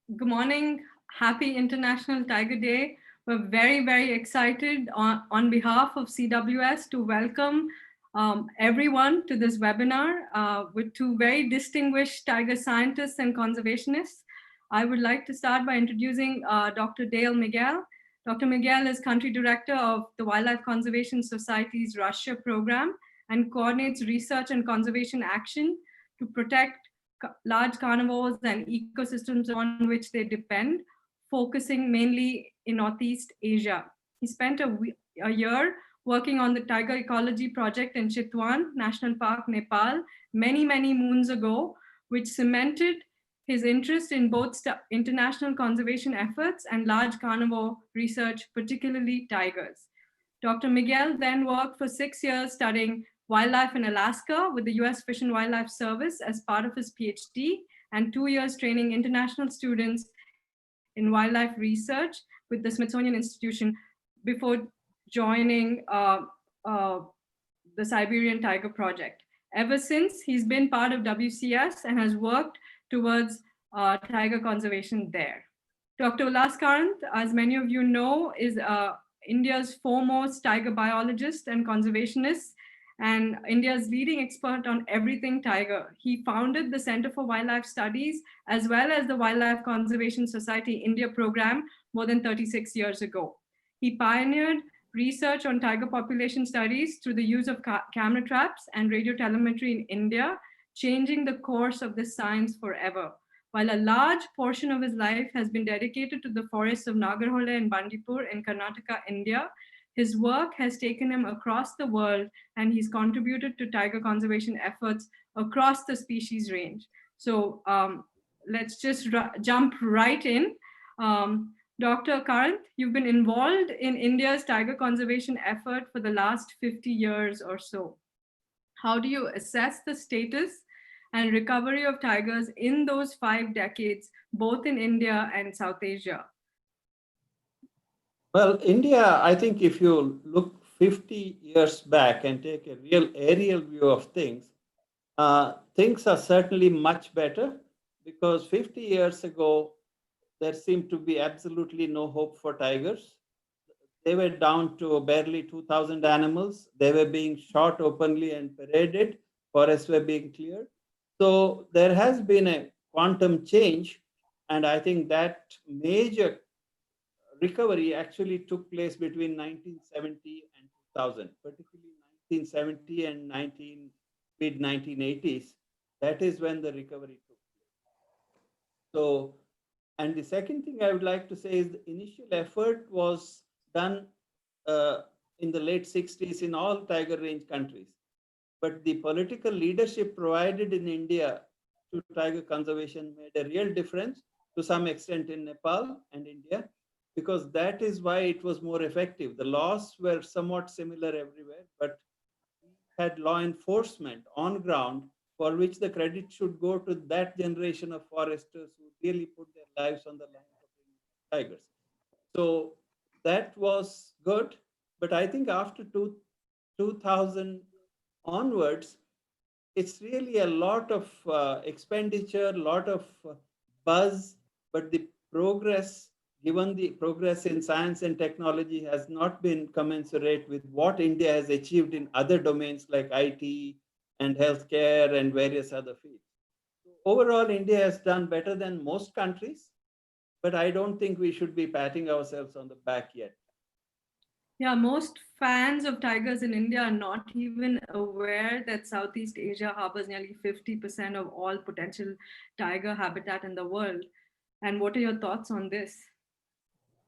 Good morning. Happy International Tiger Day. We're very, very excited on behalf of CWS to welcome everyone to this webinar with two very distinguished tiger scientists and conservationists. I would like to start by introducing Dr. Dale Miquelle. Dr. Miquelle is country director of the Wildlife Conservation Society's Russia program and coordinates research and conservation action to protect large carnivores and ecosystems on which they depend, focusing mainly in Northeast Asia. He spent a year working on the Tiger Ecology project in Chitwan National Park, Nepal, many moons ago, which cemented his interest in both international conservation efforts and large carnivore research, particularly tigers. Dr. Miquelle then worked for 6 years studying wildlife in Alaska with the US Fish and Wildlife Service as part of his PhD, and 2 years training international students in wildlife research with the Smithsonian Institution before joining the Siberian Tiger Project. Ever since, he's been part of WCS and has worked towards tiger conservation there. Dr. Ullas Karanth, as many of you know, is India's foremost tiger biologist and conservationist, and India's leading expert on everything tiger. He founded the Center for Wildlife Studies as well as the Wildlife Conservation Society India program more than 36 years ago. He pioneered research on tiger population studies through the use of camera traps and radio telemetry in India, changing the course of this science forever. While a large portion of his life has been dedicated to the forests of Nagarhole and Bandipur in Karnataka, India, his work has taken him across the world and he's contributed to tiger conservation efforts across the species range. So let's just jump right in. Dr. Karanth, you've been involved in India's tiger conservation effort for the last 50 years or so. How do you assess the status and recovery of tigers in those 5 decades, both in India and South Asia? Well, India, I think if you look 50 years back and take a real aerial view of things, things are certainly much better because 50 years ago, there seemed to be absolutely no hope for tigers. They were down to barely 2,000 animals. They were being shot openly and paraded. Forests were being cleared. So there has been a quantum change. And I think that major recovery actually took place between 1970 and 2000, particularly 1970 and mid 1980s. That is when the recovery took place. So, and the second thing I would like to say is the initial effort was done in the late 60s in all tiger range countries. But the political leadership provided in India to tiger conservation made a real difference to some extent in Nepal and India, because that is why it was more effective. The laws were somewhat similar everywhere, but we had law enforcement on ground for which the credit should go to that generation of foresters who really put their lives on the line for tigers. So that was good. But I think after 2000 onwards, it's really a lot of expenditure, a lot of buzz, but the progress, given the progress in science and technology, has not been commensurate with what India has achieved in other domains like IT and healthcare and various other fields. So overall, India has done better than most countries, but I don't think we should be patting ourselves on the back yet. Yeah, most fans of tigers in India are not even aware that Southeast Asia harbors nearly 50% of all potential tiger habitat in the world. And what are your thoughts on this?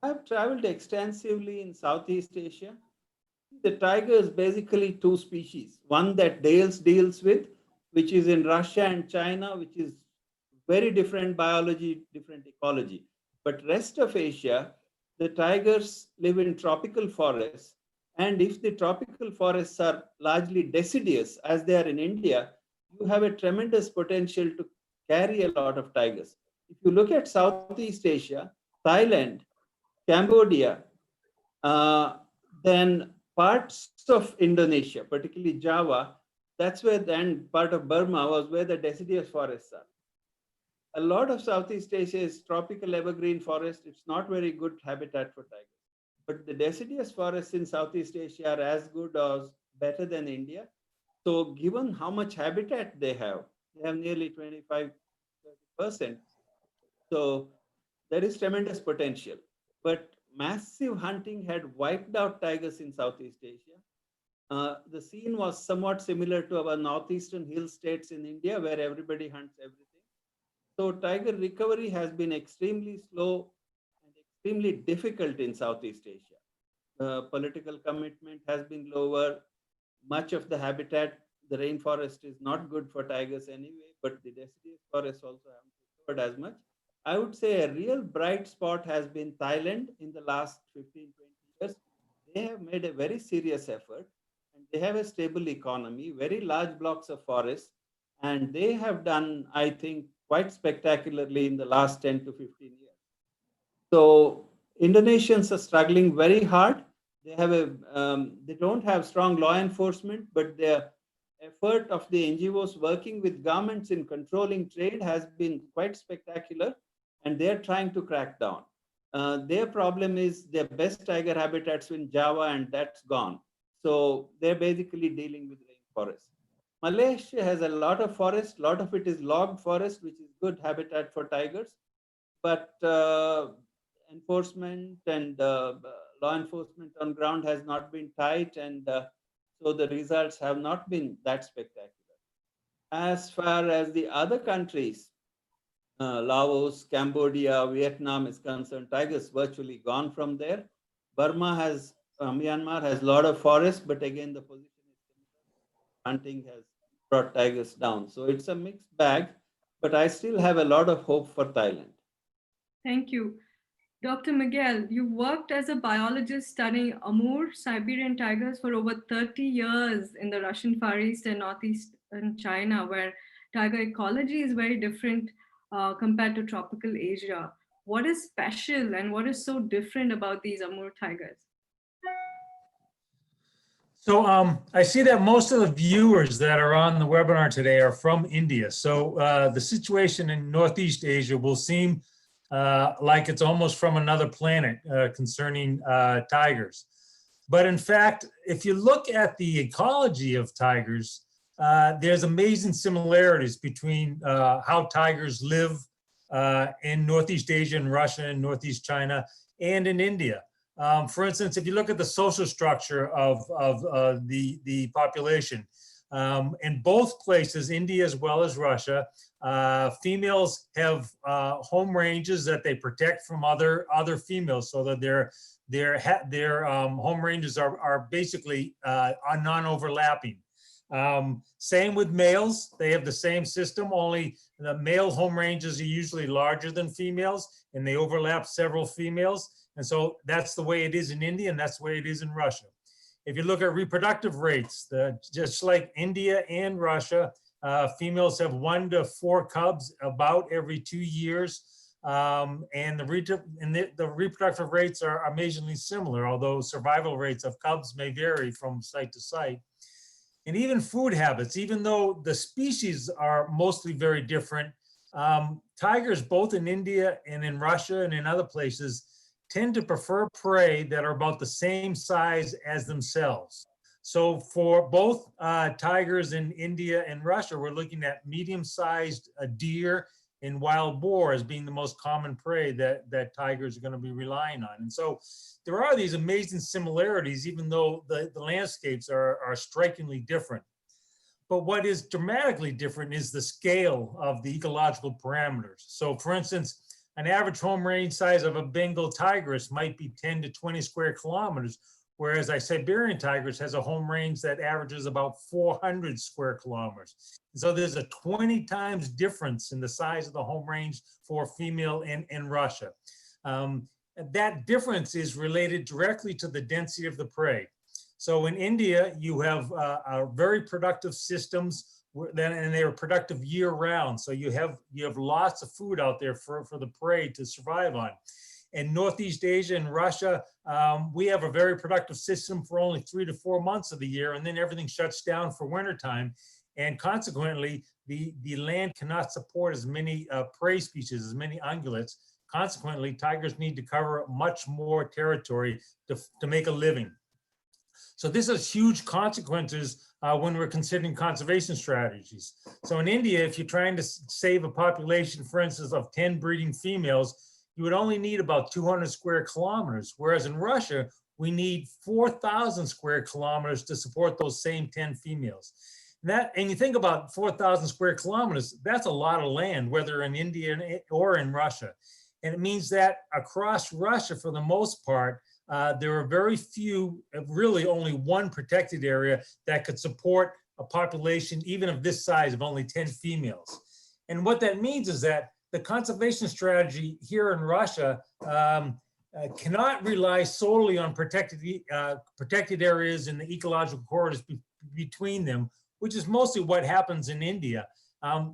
I've traveled extensively in Southeast Asia. The tiger is basically two species. One that deals with, which is in Russia and China, which is very different biology, different ecology. But rest of Asia, the tigers live in tropical forests. And if the tropical forests are largely deciduous, as they are in India, you have a tremendous potential to carry a lot of tigers. If you look at Southeast Asia, Thailand, Cambodia, then parts of Indonesia, particularly Java, that's where then part of Burma was where the deciduous forests are. a lot of Southeast Asia is tropical evergreen forest. It's not very good habitat for tigers. But the deciduous forests in Southeast Asia are as good or better than India. So given how much habitat they have nearly 25-30%. So there is tremendous potential. But massive hunting had wiped out tigers in Southeast Asia. The scene was somewhat similar to our northeastern hill states in India, where everybody hunts everything. So tiger recovery has been extremely slow and extremely difficult in Southeast Asia. Political commitment has been lower. Much of the habitat, the rainforest is not good for tigers anyway, but the deciduous forests also haven't recovered as much. I would say a real bright spot has been Thailand in the last 15, 20 years. They have made a very serious effort and they have a stable economy, very large blocks of forest, and they have done, I think, quite spectacularly in the last 10 to 15 years. So Indonesians are struggling very hard. They don't have strong law enforcement, but their effort of the NGOs working with governments in controlling trade has been quite spectacular, and they're trying to crack down. Their problem is their best tiger habitats in Java, and that's gone. So they're basically dealing with rainforest. Malaysia has a lot of forest. A lot of it is logged forest, which is good habitat for tigers. But enforcement and law enforcement on ground has not been tight, and so the results have not been that spectacular. As far as the other countries, Laos, Cambodia, Vietnam is concerned, tigers virtually gone from there. Myanmar has a lot of forests, but again, the position is similar. Hunting has brought tigers down. So it's a mixed bag, but I still have a lot of hope for Thailand. Thank you. Dr. Miquelle, you worked as a biologist studying Amur, Siberian tigers for over 30 years in the Russian Far East and Northeastern China, where tiger ecology is very different compared to tropical Asia. What is special and what is so different about these Amur tigers? So I see that most of the viewers that are on the webinar today are from India. So the situation in Northeast Asia will seem like it's almost from another planet concerning tigers. But in fact, if you look at the ecology of tigers, there's amazing similarities between how tigers live in Northeast Asia and Russia and Northeast China and in India. For instance, if you look at the social structure of the population, in both places, India as well as Russia, females have home ranges that they protect from other females, so that their home ranges are basically non-overlapping. Same with males, they have the same system, only the male home ranges are usually larger than females, and they overlap several females. And so that's the way it is in India, and that's the way it is in Russia. If you look at reproductive rates, just like India and Russia, females have 1 to 4 cubs about every 2 years. And the reproductive rates are amazingly similar, although survival rates of cubs may vary from site to site. And even food habits, even though the species are mostly very different, tigers both in India and in Russia and in other places tend to prefer prey that are about the same size as themselves. So for both tigers in India and Russia, we're looking at medium-sized deer and wild boar as being the most common prey that tigers are going to be relying on. And so there are these amazing similarities, even though the landscapes are strikingly different. But what is dramatically different is the scale of the ecological parameters. So for instance, an average home range size of a Bengal tigress might be 10 to 20 square kilometers, whereas a Siberian tigress has a home range that averages about 400 square kilometers. So there's a 20 times difference in the size of the home range for female in Russia. That difference is related directly to the density of the prey. So in India, you have very productive systems, and they are productive year round. So you have lots of food out there for the prey to survive on. In Northeast Asia and Russia, we have a very productive system for only 3 to 4 months of the year, and then everything shuts down for wintertime. and consequently, the land cannot support as many prey species, as many ungulates. Consequently, tigers need to cover much more territory to make a living. So this has huge consequences when we're considering conservation strategies. So in India, if you're trying to save a population, for instance, of 10 breeding females, you would only need about 200 square kilometers, whereas in Russia, we need 4,000 square kilometers to support those same 10 females. And you think about 4,000 square kilometers, that's a lot of land, whether in India or in Russia. And it means that across Russia, for the most part, there are very few, really only one protected area that could support a population, even of this size, of only 10 females. And what that means is that the conservation strategy here in Russia cannot rely solely on protected areas and the ecological corridors between them, which is mostly what happens in India.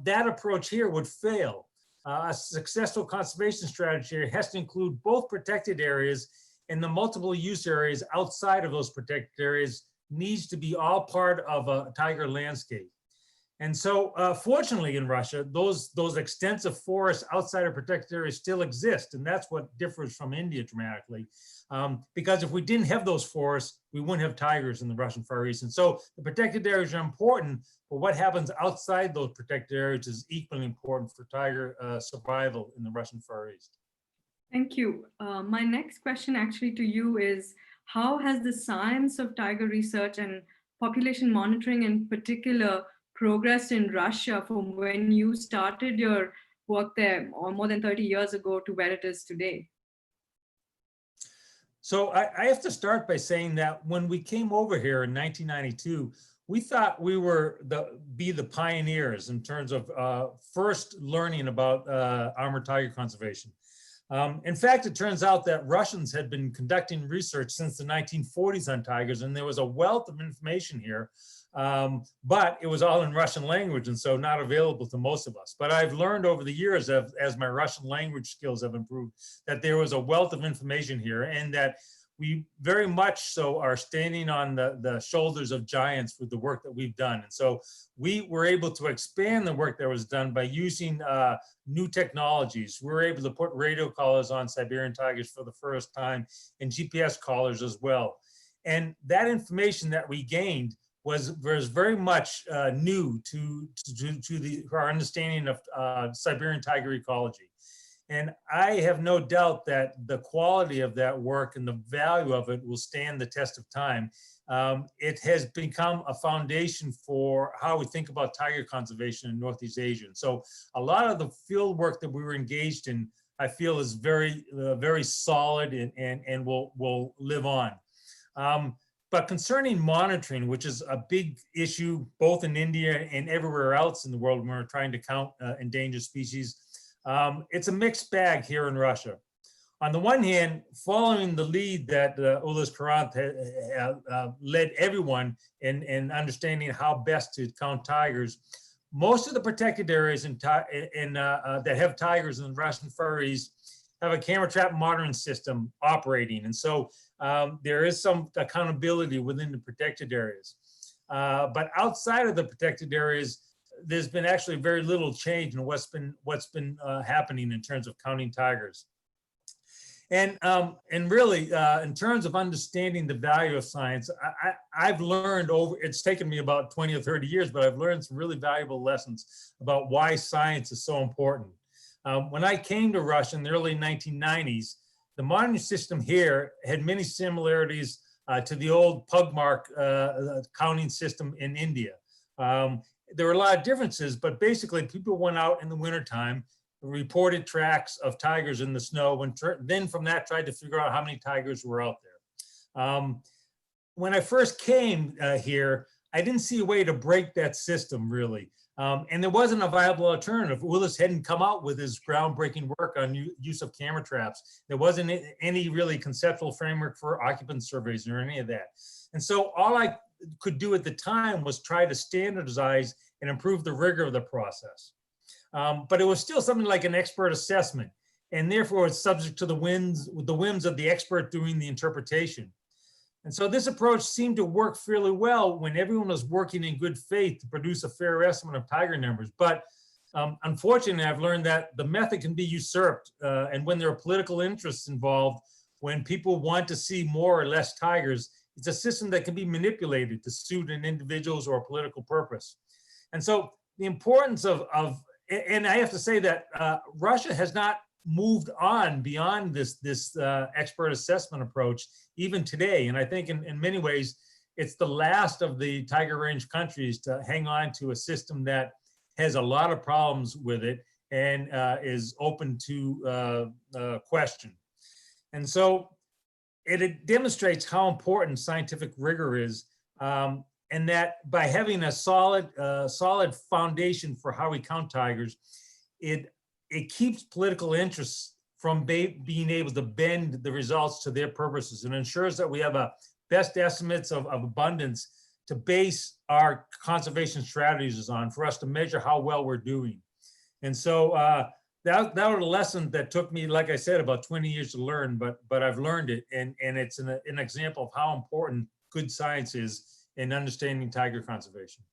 That approach here would fail. A successful conservation strategy has to include both protected areas, and the multiple use areas outside of those protected areas needs to be all part of a tiger landscape. And so fortunately in Russia, those extensive forests outside of protected areas still exist. And that's what differs from India dramatically. Because if we didn't have those forests, we wouldn't have tigers in the Russian Far East. And so the protected areas are important, but what happens outside those protected areas is equally important for tiger survival in the Russian Far East. Thank you. My next question actually to you is, how has the science of tiger research and population monitoring in particular progressed in Russia from when you started your work there or more than 30 years ago to where it is today? So I have to start by saying that when we came over here in 1992, we thought we were be the pioneers in terms of first learning about armored tiger conservation. In fact, it turns out that Russians had been conducting research since the 1940s on tigers, and there was a wealth of information here, but it was all in Russian language, and so not available to most of us. But I've learned over the years, as my Russian language skills have improved, that there was a wealth of information here, and that we very much so are standing on the shoulders of giants with the work that we've done. And so we were able to expand the work that was done by using new technologies. We were able to put radio collars on Siberian tigers for the first time, and GPS collars as well. And that information that we gained was very much new to our understanding of Siberian tiger ecology. And I have no doubt that the quality of that work and the value of it will stand the test of time. It has become a foundation for how we think about tiger conservation in Northeast Asia. And so a lot of the field work that we were engaged in, I feel, is very solid and will live on. But concerning monitoring, which is a big issue both in India and everywhere else in the world when we're trying to count endangered species, it's a mixed bag here in Russia. On the one hand, following the lead that Ullas Karanth led everyone in understanding how best to count tigers, most of the protected areas that have tigers in the Russian Far East have a camera trap monitoring system operating. And so there is some accountability within the protected areas. But outside of the protected areas, there's been actually very little change in what's been happening in terms of counting tigers. And really, in terms of understanding the value of science, I've learned it's taken me about 20 or 30 years, but I've learned some really valuable lessons about why science is so important. When I came to Russia in the early 1990s, the monitoring system here had many similarities to the old pugmark counting system in India. There were a lot of differences, but basically people went out in the wintertime, reported tracks of tigers in the snow, and then from that tried to figure out how many tigers were out there. When I first came here, I didn't see a way to break that system really. And there wasn't a viable alternative. Ullas hadn't come out with his groundbreaking work on use of camera traps. There wasn't any really conceptual framework for occupant surveys or any of that. And so all I could do at the time was try to standardize and improve the rigor of the process. But it was still something like an expert assessment, and therefore it's subject to the whims of the expert doing the interpretation. And so this approach seemed to work fairly well when everyone was working in good faith to produce a fair estimate of tiger numbers. But unfortunately, I've learned that the method can be usurped. And when there are political interests involved, when people want to see more or less tigers, it's a system that can be manipulated to suit an individual's or political purpose. And so the importance of and I have to say that Russia has not moved on beyond this expert assessment approach even today. And I think in many ways, it's the last of the tiger range countries to hang on to a system that has a lot of problems with it and is open to question. And so it demonstrates how important scientific rigor is, and that by having a solid foundation for how we count tigers, it keeps political interests from being able to bend the results to their purposes, and ensures that we have a best estimates of abundance to base our conservation strategies on, for us to measure how well we're doing. And so that was a lesson that took me, like I said, about 20 years to learn, but I've learned it, and it's an example of how important good science is in understanding tiger conservation.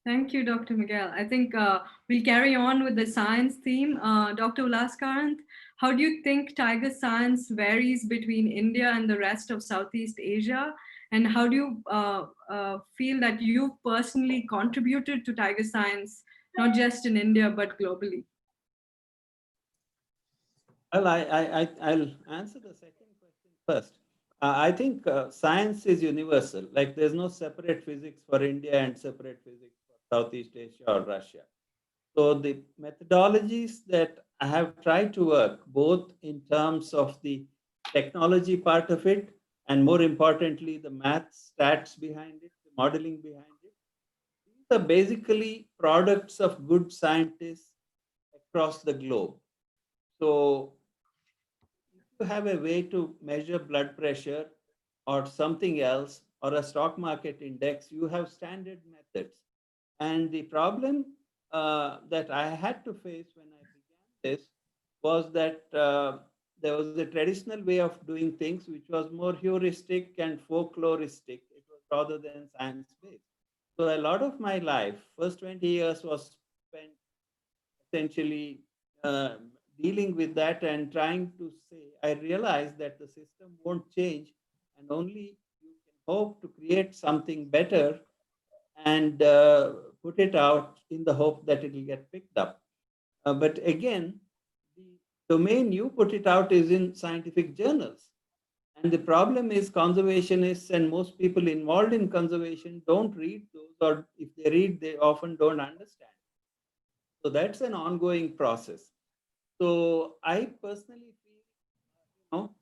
Thank you, Dr. Miquelle. I think we'll carry on with the science theme. Dr. Ullas Karanth, how do you think tiger science varies between India and the rest of Southeast Asia? And how do you feel that you personally contributed to tiger science, not just in India, but globally? Well, I'll answer the second question first. I think science is universal. Like there's no separate physics for India and separate physics for Southeast Asia or Russia. So the methodologies that I have tried to work, both in terms of the technology part of it, and more importantly, the math stats behind it, the modeling behind it, these are basically products of good scientists across the globe. So you have a way to measure blood pressure or something else, or a stock market index, you have standard methods. And the problem that I had to face when I began this was that there was a traditional way of doing things, which was more heuristic and folkloristic. It was rather than science-based. So a lot of my life, first 20 years, was spent essentially dealing with that and trying to say, I realized that the system won't change, and only you can hope to create something better and put it out in the hope that it will get picked up. But again, the domain you put it out is in scientific journals. And the problem is conservationists and most people involved in conservation don't read those, or if they read, they often don't understand. So that's an ongoing process. So I personally feel,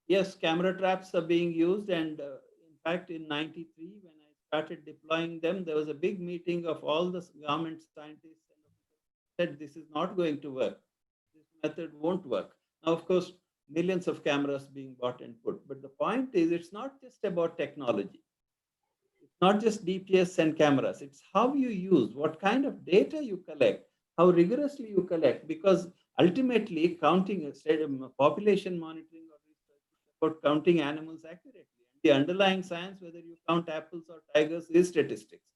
yes, camera traps are being used. And in fact, in 93, when I started deploying them, there was a big meeting of all the government scientists and said, this is not going to work. This method won't work. Now, of course, millions of cameras being bought and put. But the point is, it's not just about technology. It's not just DPS and cameras. It's how you use, what kind of data you collect, how rigorously you collect, because ultimately counting population monitoring or research is about counting animals accurately. The underlying science, whether you count apples or tigers, is statistics.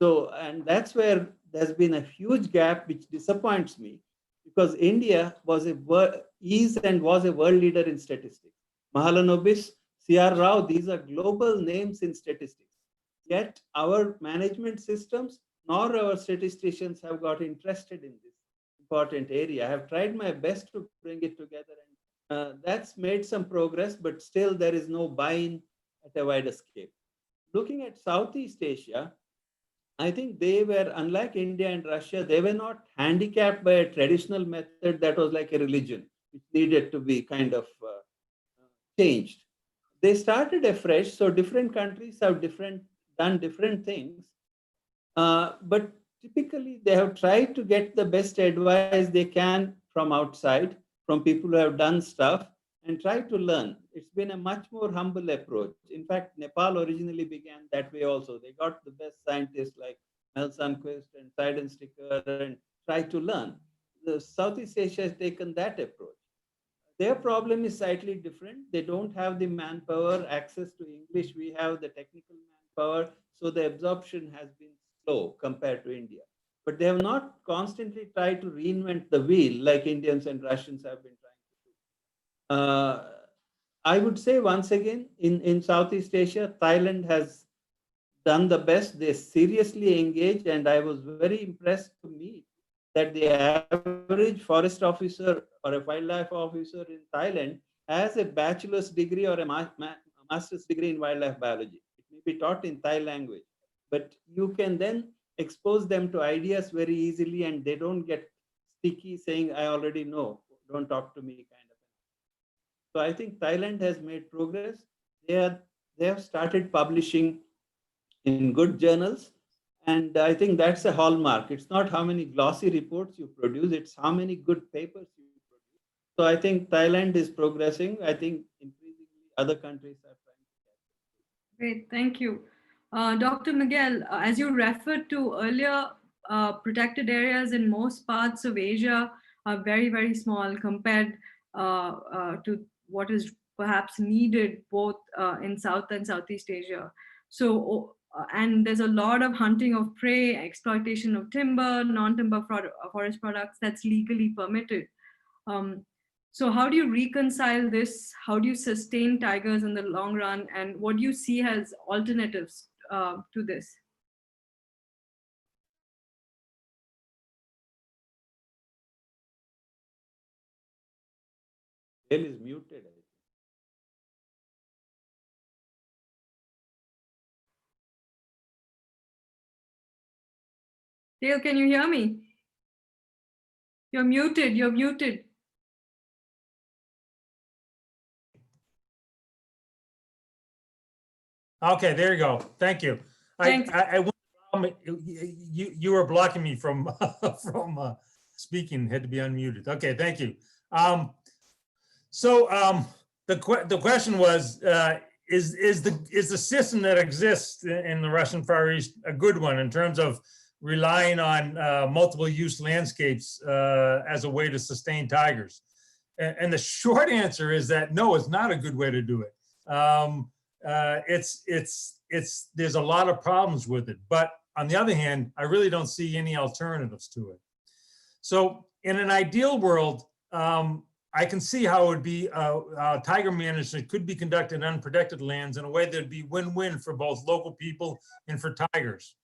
So, and that's where there's been a huge gap, which disappoints me, because India was a world leader in statistics. Mahalanobis, C.R. Rao, these are global names in statistics. Yet our management systems nor our statisticians have got interested in this important area. I have tried my best to bring it together, and that's made some progress, but still there is no buy-in at a wider scale. Looking at Southeast Asia, I think they were, unlike India and Russia, they were not handicapped by a traditional method that was like a religion, which needed to be kind of changed. They started afresh, so different countries have done different things. But typically, they have tried to get the best advice they can from outside, from people who have done stuff, and try to learn. It's been a much more humble approach. In fact, Nepal originally began that way also. They got the best scientists like Mel Sundquist and Seidensticker and tried to learn. The Southeast Asia has taken that approach. Their problem is slightly different. They don't have the manpower, access to English. We have the technical manpower. So the absorption has been slow compared to India. But they have not constantly tried to reinvent the wheel like Indians and Russians have been trying to do. I would say once again, in Southeast Asia, Thailand has done the best. They seriously engaged, and I was very impressed to meet that the average forest officer or a wildlife officer in Thailand has a bachelor's degree or a master's degree in wildlife biology. It may be taught in Thai language, but you can then expose them to ideas very easily, and they don't get sticky saying, I already know, don't talk to me kind of. So I think Thailand has made progress. They have started publishing in good journals. And I think that's a hallmark. It's not how many glossy reports you produce, it's how many good papers you produce. So I think Thailand is progressing. I think increasingly other countries are trying to catch up. Great, thank you. Dr. Miquelle, as you referred to earlier, protected areas in most parts of Asia are very, very small compared to what is perhaps needed both in South and Southeast Asia. So, and there's a lot of hunting of prey, exploitation of timber, non-timber forest products that's legally permitted. So how do you reconcile this? How do you sustain tigers in the long run? And what do you see as alternatives to this? Dale is muted. I think. Dale, can you hear me? You're muted, you're muted. Okay, there you go. Thank you. Thanks. You were blocking me from from speaking. Had to be unmuted. Okay, thank you. The question was, is the system that exists in the Russian Far East a good one in terms of relying on multiple use landscapes as a way to sustain tigers? And the short answer is that no, it's not a good way to do it. There's a lot of problems with it, but on the other hand, I really don't see any alternatives to it. So in an ideal world, I can see how it would be tiger management could be conducted in unprotected lands in a way that would be win-win for both local people and for tigers.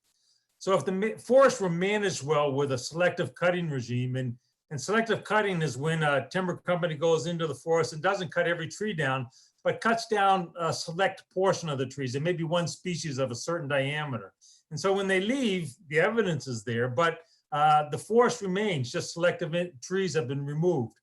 So if the forest were managed well with a selective cutting regime, and selective cutting is when a timber company goes into the forest and doesn't cut every tree down, but cuts down a select portion of the trees. There may be one species of a certain diameter. And so when they leave, the evidence is there, but the forest remains, just selective trees have been removed.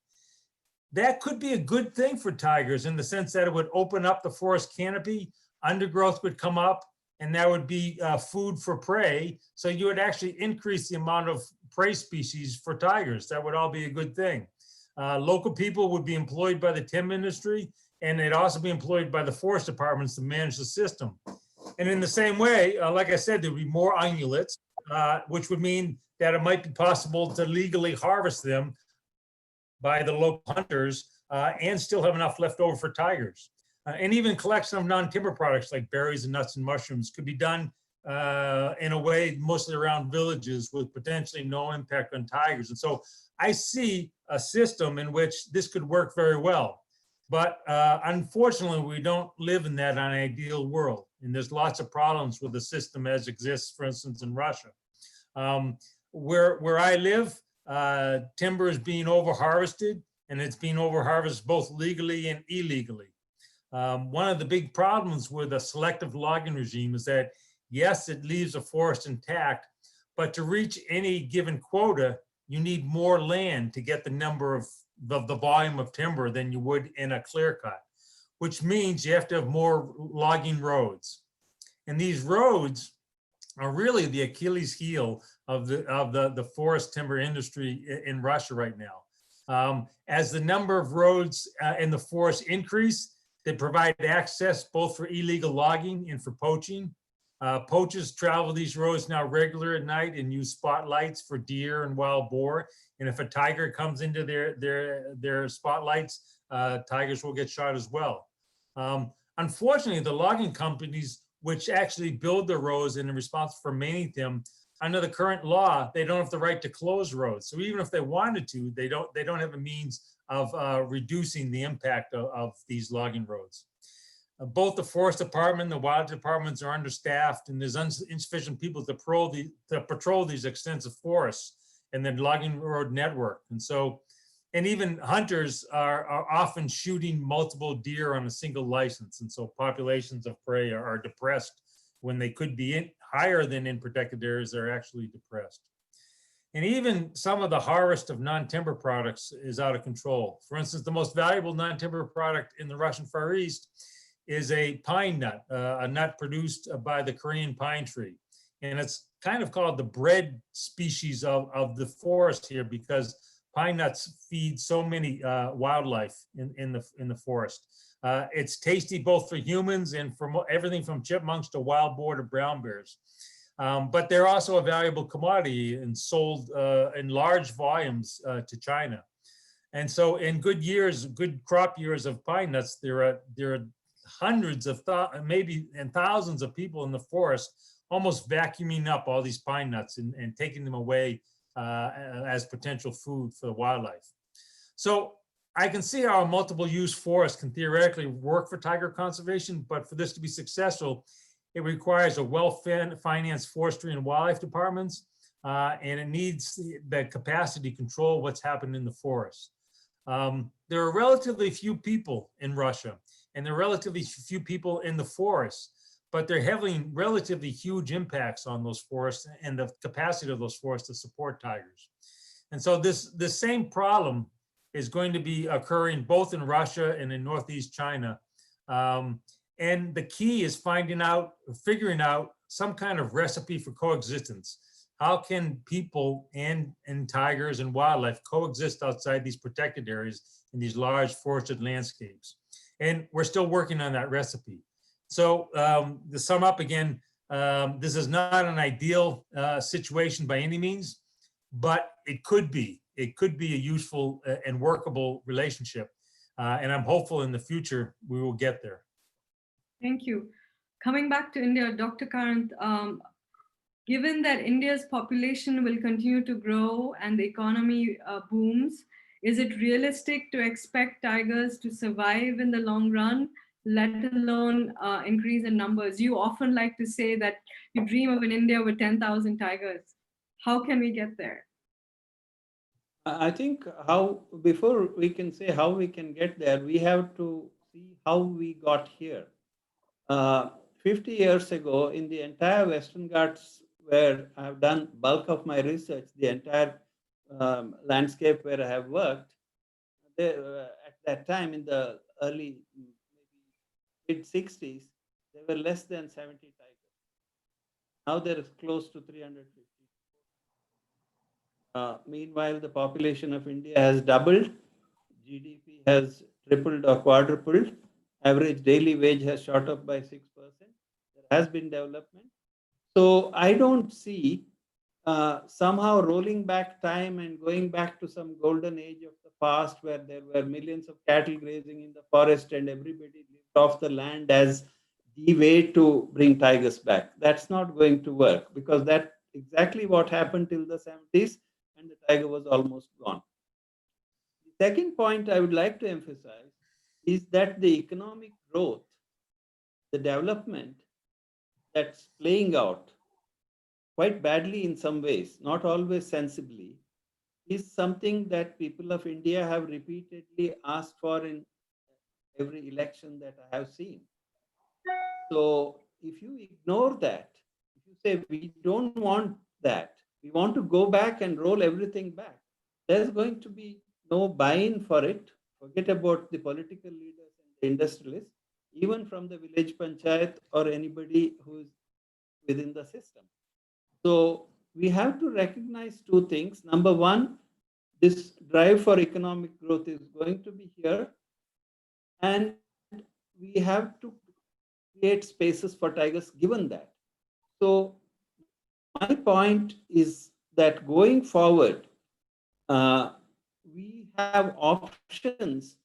That could be a good thing for tigers in the sense that it would open up the forest canopy, undergrowth would come up, and that would be food for prey. So you would actually increase the amount of prey species for tigers. That would all be a good thing. Local people would be employed by the timber industry, and they'd also be employed by the forest departments to manage the system. And in the same way, like I said, there'd be more ungulates, which would mean that it might be possible to legally harvest them by the local hunters and still have enough left over for tigers. And even collection of non-timber products like berries and nuts and mushrooms could be done in a way mostly around villages with potentially no impact on tigers. And so I see a system in which this could work very well. But unfortunately, we don't live in that ideal world. And there's lots of problems with the system as exists, for instance, in Russia. Where I live, timber is being over-harvested, and it's being over-harvested both legally and illegally. One of the big problems with a selective logging regime is that, yes, it leaves a forest intact, but to reach any given quota, you need more land to get the number of the volume of timber than you would in a clear cut, which means you have to have more logging roads. And these roads are really the Achilles heel of the forest timber industry in Russia right now. As the number of roads in the forest increase, they provide access both for illegal logging and for poaching. Poachers travel these roads now regular at night and use spotlights for deer and wild boar. And if a tiger comes into their spotlights, tigers will get shot as well. Unfortunately, the logging companies, which actually build the roads and are responsible for maintaining them, under the current law, they don't have the right to close roads. So even if they wanted to, they don't have a means of reducing the impact of these logging roads. Both the forest department and the wildlife departments are understaffed, and there's insufficient people to patrol these extensive forests and the logging road network. And even hunters are often shooting multiple deer on a single license. And so populations of prey are depressed when they could be higher than in protected areas. They're actually depressed. And even some of the harvest of non-timber products is out of control. For instance, the most valuable non-timber product in the Russian Far East is a pine nut, a nut produced by the Korean pine tree. And it's kind of called the bread species of the forest here, because pine nuts feed so many wildlife in the forest. It's tasty both for humans and for everything from chipmunks to wild boar to brown bears. But they're also a valuable commodity and sold in large volumes to China. And so in good years, good crop years of pine nuts, there are hundreds of maybe and thousands of people in the forest almost vacuuming up all these pine nuts and taking them away as potential food for the wildlife. So I can see how a multiple use forest can theoretically work for tiger conservation, but for this to be successful, it requires a well-financed forestry and wildlife departments, and it needs the capacity to control what's happened in the forest. There are relatively few people in Russia, and there are relatively few people in the forest, but they're having relatively huge impacts on those forests and the capacity of those forests to support tigers. And so this same problem is going to be occurring both in Russia and in Northeast China. And the key is figuring out some kind of recipe for coexistence. How can people and tigers and wildlife coexist outside these protected areas in these large forested landscapes? And we're still working on that recipe. So to sum up again, this is not an ideal situation by any means, but it could be. It could be a useful and workable relationship. And I'm hopeful in the future we will get there. Thank you. Coming back to India, Dr. Karanth, given that India's population will continue to grow and the economy booms, is it realistic to expect tigers to survive in the long run, let alone increase in numbers? You often like to say that you dream of an India with 10,000 tigers. How can we get there? I think before we can say how we can get there, we have to see how we got here. 50 years ago, in the entire Western Ghats, where I've done bulk of my research, the entire landscape where I have worked, at that time in the early, mid-60s, there were less than 70 tigers. Now there is close to 350. Meanwhile, the population of India has doubled, GDP has tripled or quadrupled, average daily wage has shot up by 6%. There has been development. So I don't see somehow rolling back time and going back to some golden age of the past where there were millions of cattle grazing in the forest and everybody lived off the land as the way to bring tigers back. That's not going to work, because that's exactly what happened till the 70s, and the tiger was almost gone. The second point I would like to emphasize is that the economic growth, the development that's playing out quite badly in some ways, not always sensibly, is something that people of India have repeatedly asked for in every election that I have seen. So if you ignore that, if you say we don't want that, we want to go back and roll everything back, there's going to be no buy-in for it. Forget about the political leaders and the industrialists, even from the village panchayat or anybody who's within the system. So we have to recognize two things. Number one, this drive for economic growth is going to be here, and we have to create spaces for tigers given that. So my point is that going forward, we have options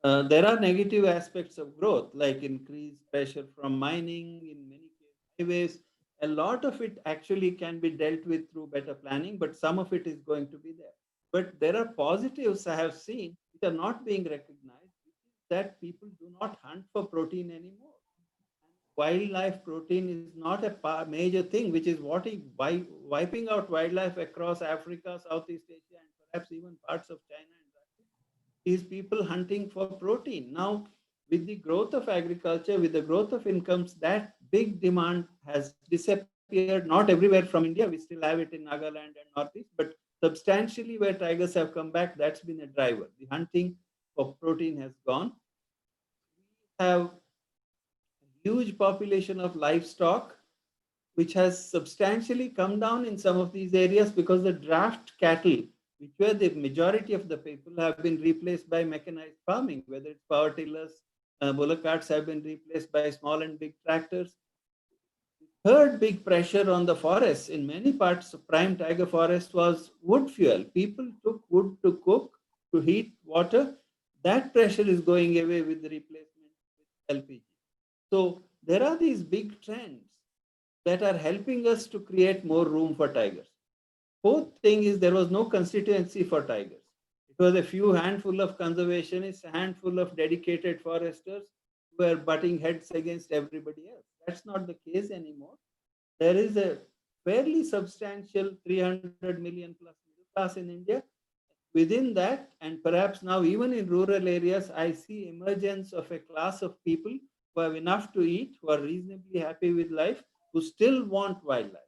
There are negative aspects of growth, like increased pressure from mining, in many cases, highways. A lot of it actually can be dealt with through better planning, but some of it is going to be there. But there are positives I have seen which are not being recognized, which is that people do not hunt for protein anymore. Wildlife protein is not a major thing, which is what is wiping out wildlife across Africa, Southeast Asia, and perhaps even parts of China and Russia, is people hunting for protein. Now, with the growth of agriculture, with the growth of incomes, that big demand has disappeared, not everywhere from India. We still have it in Nagaland and Northeast, but substantially where tigers have come back, that's been a driver. The hunting for protein has gone. We have huge population of livestock, which has substantially come down in some of these areas because the draft cattle, which were the majority of the people, have been replaced by mechanized farming, whether it's power tillers, bullock carts have been replaced by small and big tractors. Third big pressure on the forests in many parts of prime tiger forest was wood fuel. People took wood to cook, to heat water. That pressure is going away with the replacement with LPG. So there are these big trends that are helping us to create more room for tigers. Fourth thing is there was no constituency for tigers. It was a few handful of conservationists, a handful of dedicated foresters who were butting heads against everybody else. That's not the case anymore. There is a fairly substantial 300 million plus middle class in India. Within that, and perhaps now even in rural areas, I see emergence of a class of people who have enough to eat, who are reasonably happy with life, who still want wildlife.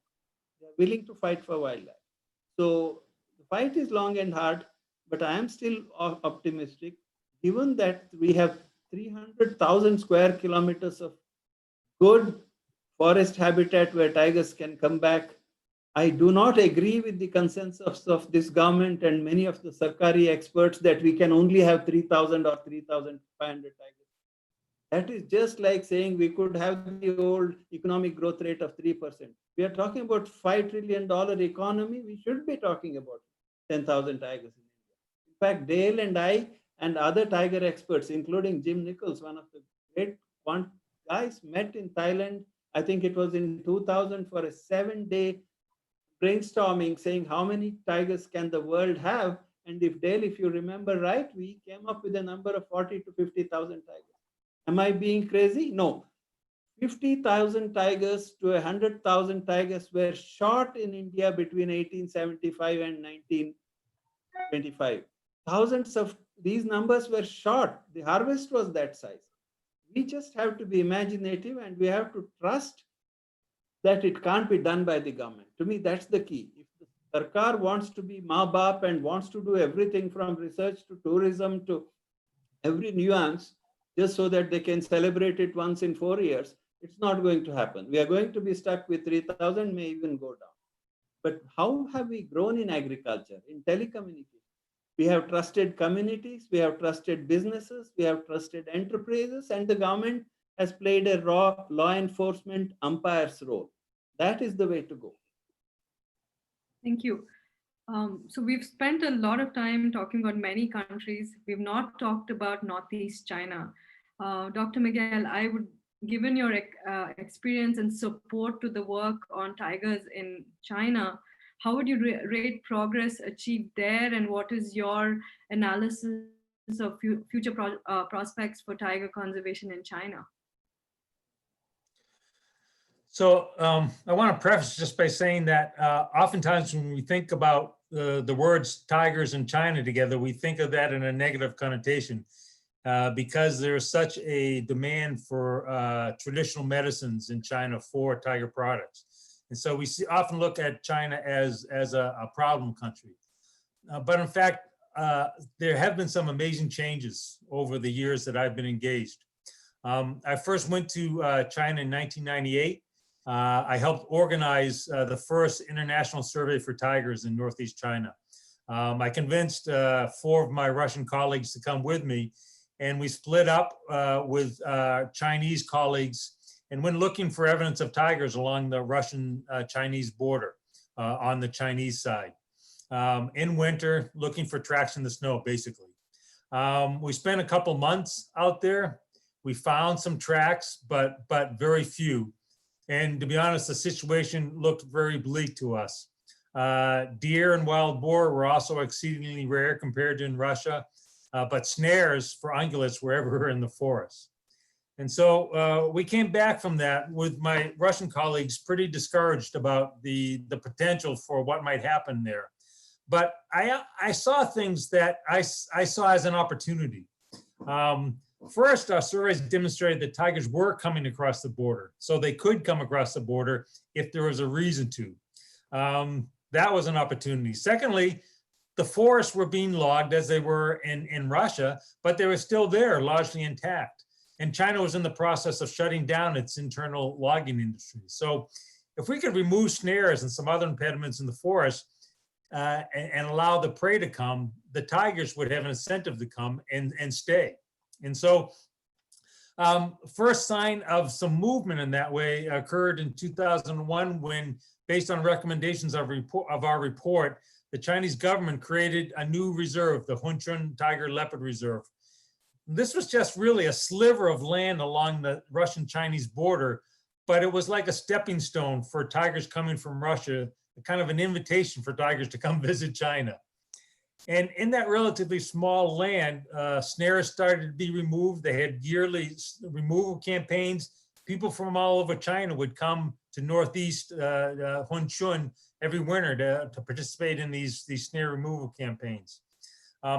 They are willing to fight for wildlife. So the fight is long and hard, but I am still optimistic, given that we have 300,000 square kilometers of good forest habitat where tigers can come back. I do not agree with the consensus of this government and many of the Sarkari experts that we can only have 3,000 or 3,500 tigers. That is just like saying we could have the old economic growth rate of 3%. We are talking about $5 trillion economy. We should be talking about 10,000 tigers in India. In fact, Dale and I and other tiger experts, including Jim Nichols, one of the great guys, met in Thailand. I think it was in 2000 for a 7-day brainstorming, saying how many tigers can the world have? And if Dale, if you remember right, we came up with a number of 40 to 50,000 tigers. Am I being crazy? No. 50,000 tigers to 100,000 tigers were shot in India between 1875 and 1925. Thousands of these numbers were shot. The harvest was that size. We just have to be imaginative and we have to trust that it can't be done by the government. To me, that's the key. If the Sarkar wants to be Ma-Baap and wants to do everything from research to tourism to every nuance, just so that they can celebrate it once in 4 years, it's not going to happen. We are going to be stuck with 3,000, may even go down. But how have we grown in agriculture, in telecommunications? We have trusted communities, we have trusted businesses, we have trusted enterprises, and the government has played a raw law enforcement umpire's role. That is the way to go. Thank you. So we've spent a lot of time talking about many countries. We've not talked about Northeast China. Dr. Miquelle, I would, given your experience and support to the work on tigers in China, how would you rate progress achieved there, and what is your analysis of future prospects for tiger conservation in China? So I want to preface just by saying that oftentimes when we think about the words tigers and China together, we think of that in a negative connotation because there's such a demand for traditional medicines in China for tiger products. And so we often look at China as a problem country. But in fact, there have been some amazing changes over the years that I've been engaged. I first went to China in 1998. I helped organize the first international survey for tigers in Northeast China. I convinced 4 of my Russian colleagues to come with me, and we split up with Chinese colleagues and went looking for evidence of tigers along the Russian-Chinese border on the Chinese side. In winter, looking for tracks in the snow, basically. We spent a couple months out there. We found some tracks, but very few. And to be honest, the situation looked very bleak to us. Deer and wild boar were also exceedingly rare compared to in Russia, but snares for ungulates were everywhere in the forest. And so we came back from that with my Russian colleagues pretty discouraged about the potential for what might happen there. But I saw things that I saw as an opportunity. First, our surveys demonstrated that tigers were coming across the border, so they could come across the border if there was a reason to. That was an opportunity. Secondly, the forests were being logged as they were in Russia, but they were still there, largely intact. And China was in the process of shutting down its internal logging industry. So if we could remove snares and some other impediments in the forest and allow the prey to come, the tigers would have an incentive to come and stay. And so first sign of some movement in that way occurred in 2001 when, based on recommendations of our report, the Chinese government created a new reserve, the Hunchun Tiger Leopard Reserve. This was just really a sliver of land along the Russian-Chinese border, but it was like a stepping stone for tigers coming from Russia, kind of an invitation for tigers to come visit China. And in that relatively small land, snares started to be removed. They had yearly removal campaigns. People from all over China would come to Northeast Hunchun every winter to participate in these snare removal campaigns.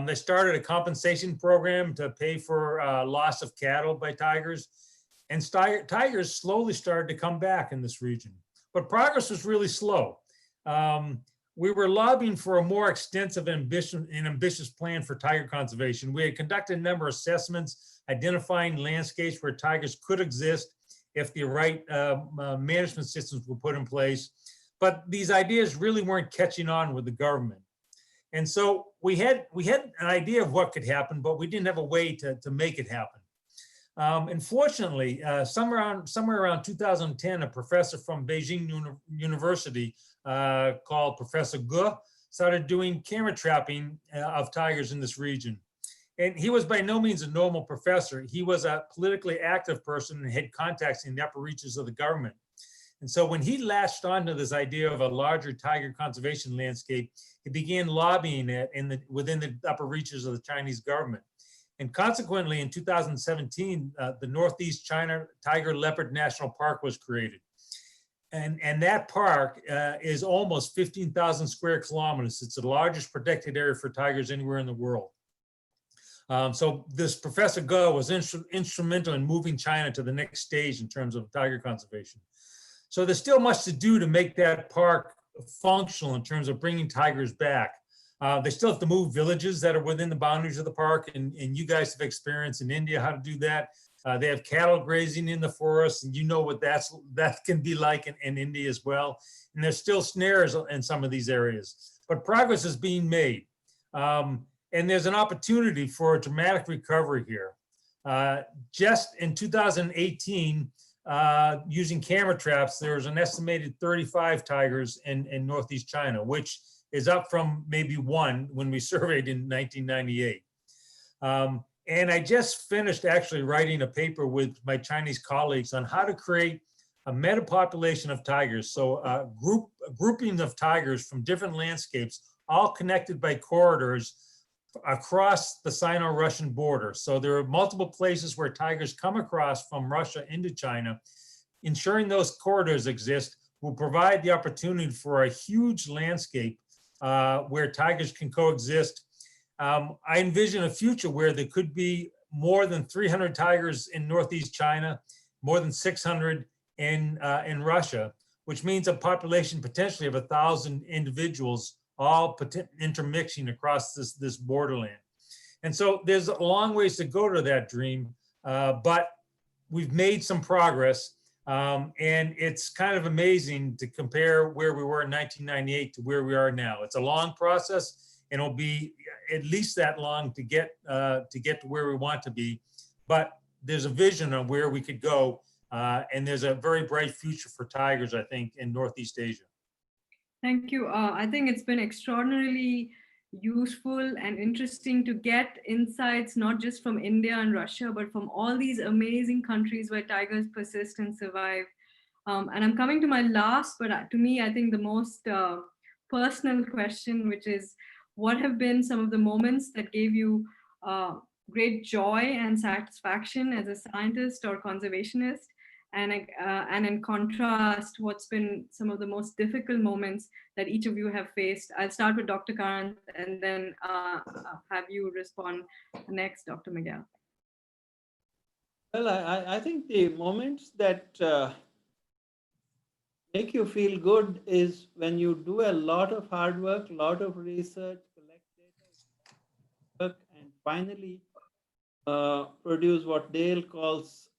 They started a compensation program to pay for loss of cattle by tigers, and tigers slowly started to come back in this region. But progress was really slow. We were lobbying for a more extensive and ambitious plan for tiger conservation. We had conducted a number of assessments identifying landscapes where tigers could exist if the right management systems were put in place. But these ideas really weren't catching on with the government. And so we had an idea of what could happen, but we didn't have a way to make it happen. Unfortunately, somewhere around 2010, a professor from Beijing University called Professor Ge started doing camera trapping of tigers in this region. And he was by no means a normal professor. He was a politically active person and had contacts in the upper reaches of the government. And so when he latched onto this idea of a larger tiger conservation landscape, he began lobbying it within the upper reaches of the Chinese government. And consequently, in 2017, the Northeast China Tiger Leopard National Park was created. And that park is almost 15,000 square kilometers. It's the largest protected area for tigers anywhere in the world. So this Professor Ge was instrumental in moving China to the next stage in terms of tiger conservation. So there's still much to do to make that park functional in terms of bringing tigers back. They still have to move villages that are within the boundaries of the park, and you guys have experience in India how to do that. They have cattle grazing in the forest, and you know what that can be like in India as well. And there's still snares in some of these areas, but progress is being made. And there's an opportunity for a dramatic recovery here. Just in 2018, using camera traps, there was an estimated 35 tigers in Northeast China, which is up from maybe one when we surveyed in 1998. And I just finished actually writing a paper with my Chinese colleagues on how to create a metapopulation of tigers. So a grouping of tigers from different landscapes, all connected by corridors across the Sino-Russian border. So there are multiple places where tigers come across from Russia into China. Ensuring those corridors exist will provide the opportunity for a huge landscape where tigers can coexist. I envision a future where there could be more than 300 tigers in Northeast China, more than 600 in Russia, which means a population potentially of 1,000 individuals all intermixing across this borderland. And so there's a long ways to go to that dream, but we've made some progress. And it's kind of amazing to compare where we were in 1998 to where we are now. It's a long process, and it'll be at least that long to get to where we want to be. But there's a vision on where we could go, and there's a very bright future for tigers, I think, in Northeast Asia. Thank you. I think it's been extraordinarily useful and interesting to get insights, not just from India and Russia, but from all these amazing countries where tigers persist and survive. And I'm coming to my last, but to me, I think the most personal question, which is what have been some of the moments that gave you great joy and satisfaction as a scientist or conservationist? And in contrast, what's been some of the most difficult moments that each of you have faced? I'll start with Dr. Karanth and then have you respond next, Dr. Miquelle. Well, I think the moments that make you feel good is when you do a lot of hard work, lot of research, collect data, work, and finally produce what Dale calls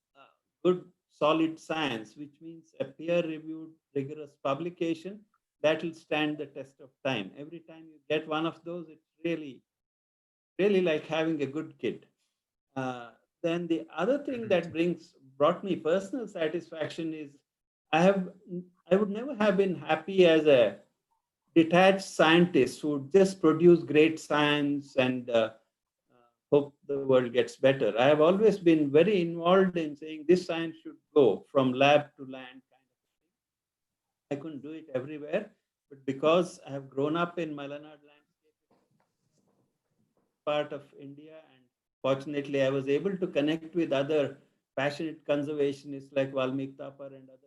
good solid science, which means a peer-reviewed, rigorous publication that will stand the test of time. Every time you get one of those, it's really, really like having a good kid. Then the other thing that brought me personal satisfaction is I would never have been happy as a detached scientist who just produce great science and hope the world gets better. I have always been very involved in saying this science should go from lab to land kind of thing. I couldn't do it everywhere, but because I have grown up in Malanad landscape, part of India, and fortunately I was able to connect with other passionate conservationists like Valmik Thapar and others.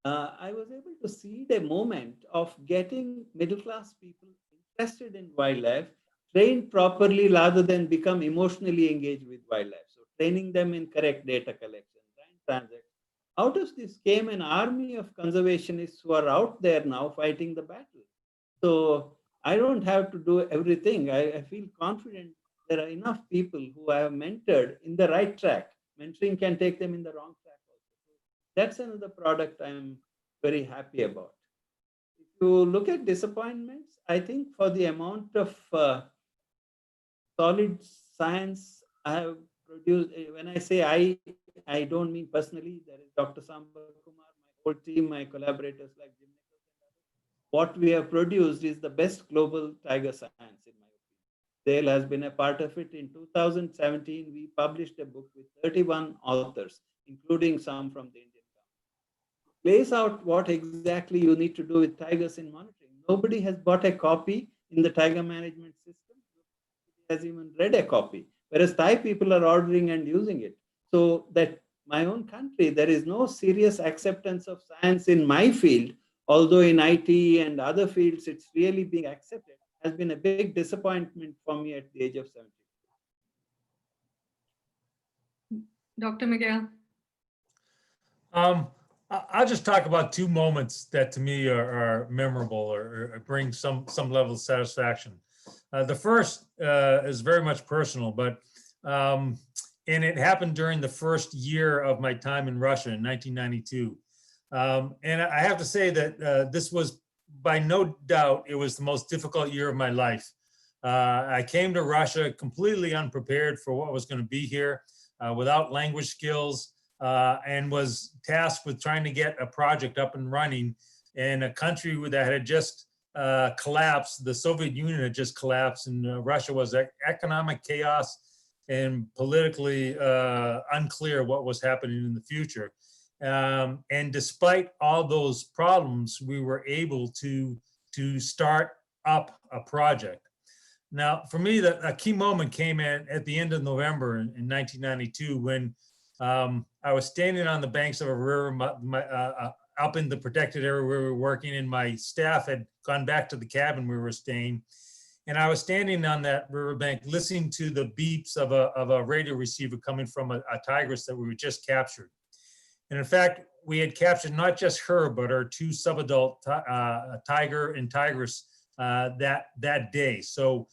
I was able to seed a moment of getting middle-class people interested in wildlife, trained properly rather than become emotionally engaged with wildlife. So training them in correct data collection, transaction. Out of this came an army of conservationists who are out there now fighting the battle. So I don't have to do everything. I feel confident there are enough people who I have mentored in the right track. Mentoring can take them in the wrong track also. That's another product I'm very happy about. If you look at disappointments, I think for the amount of solid science I have produced, when I say I don't mean personally, there is Dr. Sambar Kumar, my whole team, my collaborators like Jim Nichols and others. What we have produced is the best global tiger science, in my opinion. Dale has been a part of it. In 2017, we published a book with 31 authors, including some from the Indian government. Lays out what exactly you need to do with tigers in monitoring. Nobody has bought a copy in the tiger management system. Nobody has even read a copy, whereas Thai people are ordering and using it. So that my own country, there is no serious acceptance of science in my field, although in IT and other fields, it's really being accepted, has been a big disappointment for me at the age of 70. Dr. Miquelle. I'll just talk about two moments that to me are memorable or bring some level of satisfaction. The first is very much personal, but and it happened during the first year of my time in Russia in 1992. And I have to say that this was by no doubt, it was the most difficult year of my life. I came to Russia completely unprepared for what was going to be here, without language skills, and was tasked with trying to get a project up and running in a country that had just collapsed. The Soviet Union had just collapsed, and Russia was economic chaos and politically unclear what was happening in the future. And despite all those problems, we were able to start up a project. Now, for me, a key moment came at the end of November in 1992 when I was standing on the banks of a river up in the protected area where we were working, and my staff had gone back to the cabin we were staying. And I was standing on that riverbank listening to the beeps of a radio receiver coming from a tigress that we had just captured. And in fact, we had captured not just her, but her two subadult tiger and tigress that day. So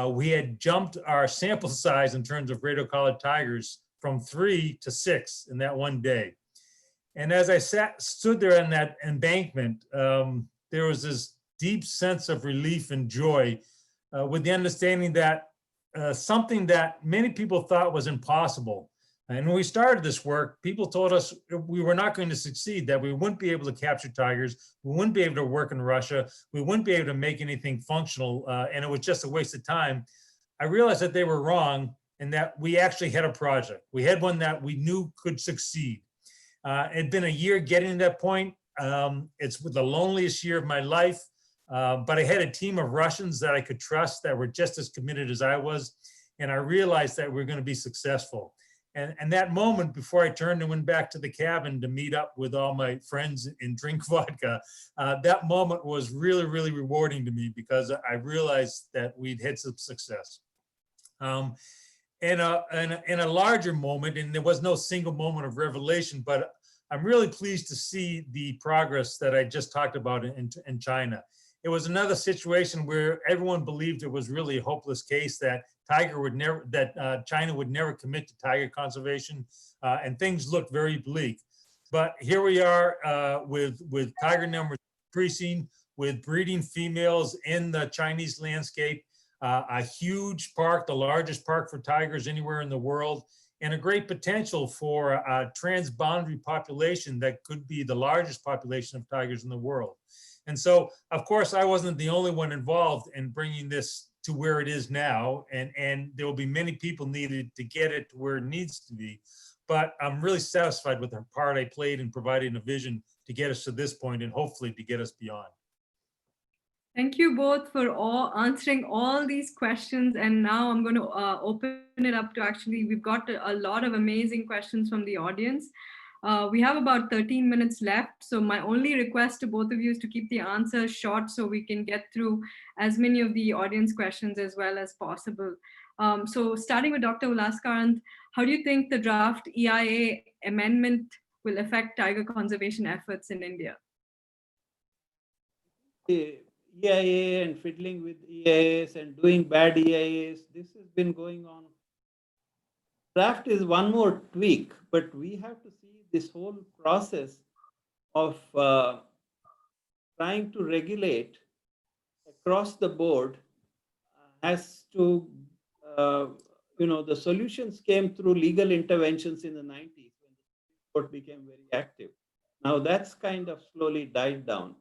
we had jumped our sample size in terms of radio-collared tigers from 3 to 6 in that one day. And as I stood there on that embankment, there was this deep sense of relief and joy with the understanding that something that many people thought was impossible And when we started this work, people told us we were not going to succeed, that we wouldn't be able to capture tigers, we wouldn't be able to work in Russia, we wouldn't be able to make anything functional, and it was just a waste of time. I realized that they were wrong and that we actually had a project. We had one that we knew could succeed. It'd been a year getting to that point. It's the loneliest year of my life, but I had a team of Russians that I could trust that were just as committed as I was. And I realized that we're going to be successful. And that moment before I turned and went back to the cabin to meet up with all my friends and drink vodka, that moment was really, really rewarding to me because I realized that we'd had some success. In a larger moment, and there was no single moment of revelation, but I'm really pleased to see the progress that I just talked about in China. It was another situation where everyone believed it was really a hopeless case, that China would never commit to tiger conservation, and things looked very bleak. But here we are with tiger numbers increasing, with breeding females in the Chinese landscape, a huge park, the largest park for tigers anywhere in the world, and a great potential for a transboundary population that could be the largest population of tigers in the world. And so, of course, I wasn't the only one involved in bringing this to where it is now, and there will be many people needed to get it to where it needs to be. But I'm really satisfied with the part I played in providing a vision to get us to this point and hopefully to get us beyond. Thank you both for answering all these questions. And now I'm going to open it up to we've got a lot of amazing questions from the audience. We have about 13 minutes left. So my only request to both of you is to keep the answers short so we can get through as many of the audience questions as well as possible. So starting with Dr. Ullas Karanth, how do you think the draft EIA amendment will affect tiger conservation efforts in India? EIA and fiddling with EIAs and doing bad EIAs, this has been going on. Draft is one more tweak, but we have to see this whole process of trying to regulate across the board has to, the solutions came through legal interventions in the 90s when the court became very active. Now that's kind of slowly died down.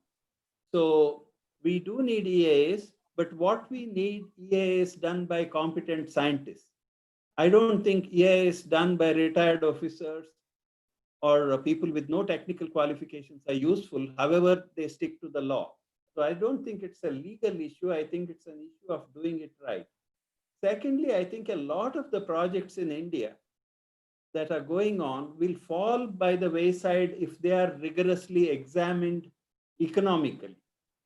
So we do need EIAs, but what we need EIAs done by competent scientists. I don't think EIAs done by retired officers or people with no technical qualifications are useful. However, they stick to the law. So I don't think it's a legal issue. I think it's an issue of doing it right. Secondly, I think a lot of the projects in India that are going on will fall by the wayside if they are rigorously examined economically.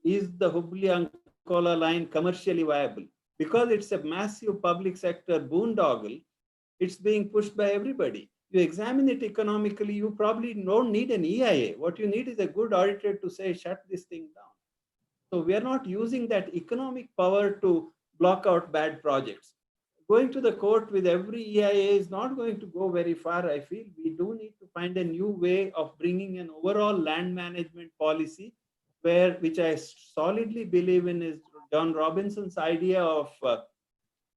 Is the Hubli-Ankola line commercially viable? Because it's a massive public sector boondoggle, it's being pushed by everybody. You examine it economically, you probably don't need an EIA. What you need is a good auditor to say, shut this thing down. So we are not using that economic power to block out bad projects. Going to the court with every EIA is not going to go very far. I feel we do need to find a new way of bringing an overall land management policy which I solidly believe in is John Robinson's idea of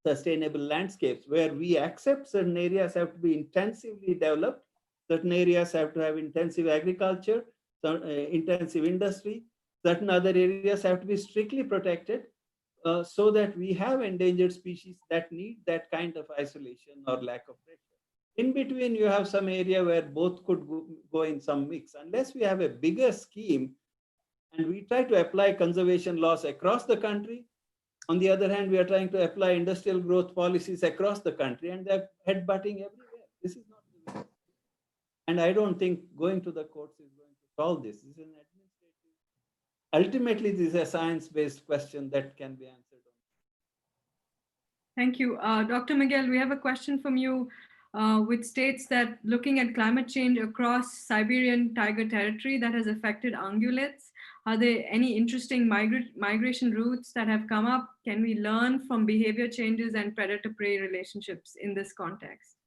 sustainable landscapes, where we accept certain areas have to be intensively developed, certain areas have to have intensive agriculture, intensive industry, certain other areas have to be strictly protected so that we have endangered species that need that kind of isolation or lack of pressure. In between, you have some area where both could go in some mix. Unless we have a bigger scheme, and we try to apply conservation laws across the country. On the other hand, we are trying to apply industrial growth policies across the country, and they're headbutting everywhere. This is not the way. And I don't think going to the courts is going to solve this. This is an administrative. Ultimately, this is a science-based question that can be answered. Thank you. Dr. Miquelle, we have a question from you, which states that looking at climate change across Siberian tiger territory that has affected ungulates, are there any interesting migration routes that have come up? Can we learn from behavior changes and predator-prey relationships in this context?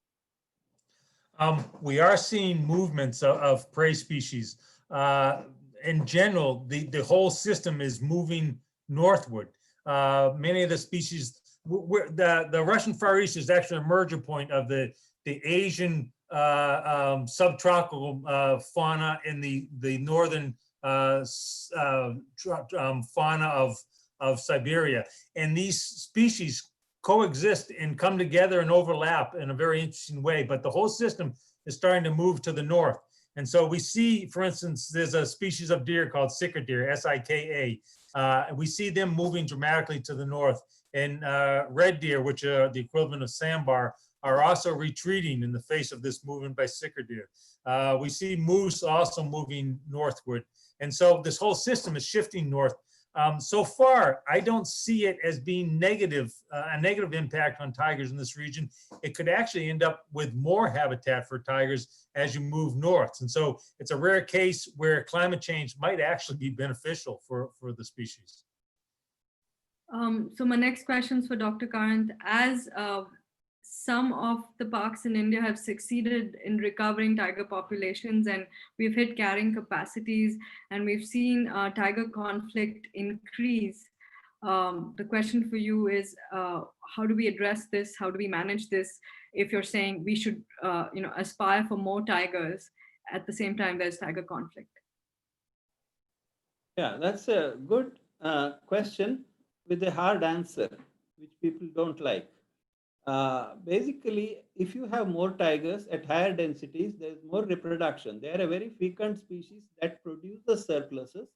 We are seeing movements of prey species. In general, the whole system is moving northward. Many of the species, the Russian Far East is actually a merger point of the Asian subtropical fauna in the northern fauna of Siberia. And these species coexist and come together and overlap in a very interesting way, but the whole system is starting to move to the north. And so we see, for instance, there's a species of deer called sika deer, S-I-K-A. We see them moving dramatically to the north. And red deer, which are the equivalent of sambar, are also retreating in the face of this movement by sika deer. We see moose also moving northward. And so this whole system is shifting north. So far, I don't see it as being negative, a negative impact on tigers in this region. It could actually end up with more habitat for tigers as you move north. And so it's a rare case where climate change might actually be beneficial for the species. So my next question is for Dr. Karanth. As some of the parks in India have succeeded in recovering tiger populations, and we've hit carrying capacities, and we've seen tiger conflict increase. The question for you is, how do we address this? How do we manage this? If you're saying we should, aspire for more tigers, at the same time there's tiger conflict. Yeah, that's a good question with a hard answer, which people don't like. Basically, if you have more tigers at higher densities, there's more reproduction. They are a very frequent species that produces surpluses.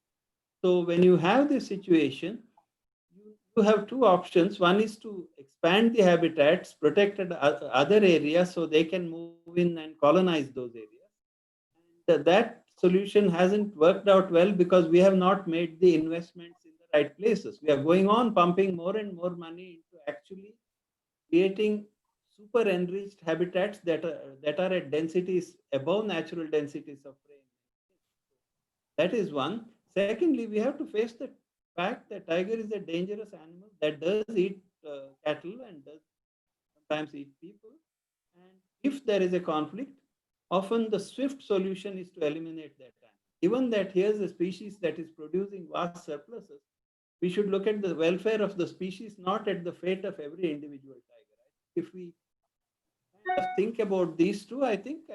So when you have this situation, you have two options. One is to expand the habitats, protect other areas so they can move in and colonize those areas. And that solution hasn't worked out well because we have not made the investments in the right places. We are going on pumping more and more money into actually creating super enriched habitats that are at densities above natural densities of prey. That is one. Secondly, we have to face the fact that tiger is a dangerous animal that does eat cattle and does sometimes eat people. And if there is a conflict, often the swift solution is to eliminate that animal. Given that here's a species that is producing vast surpluses, we should look at the welfare of the species, not at the fate of every individual tiger. If we kind of think about these two, I think we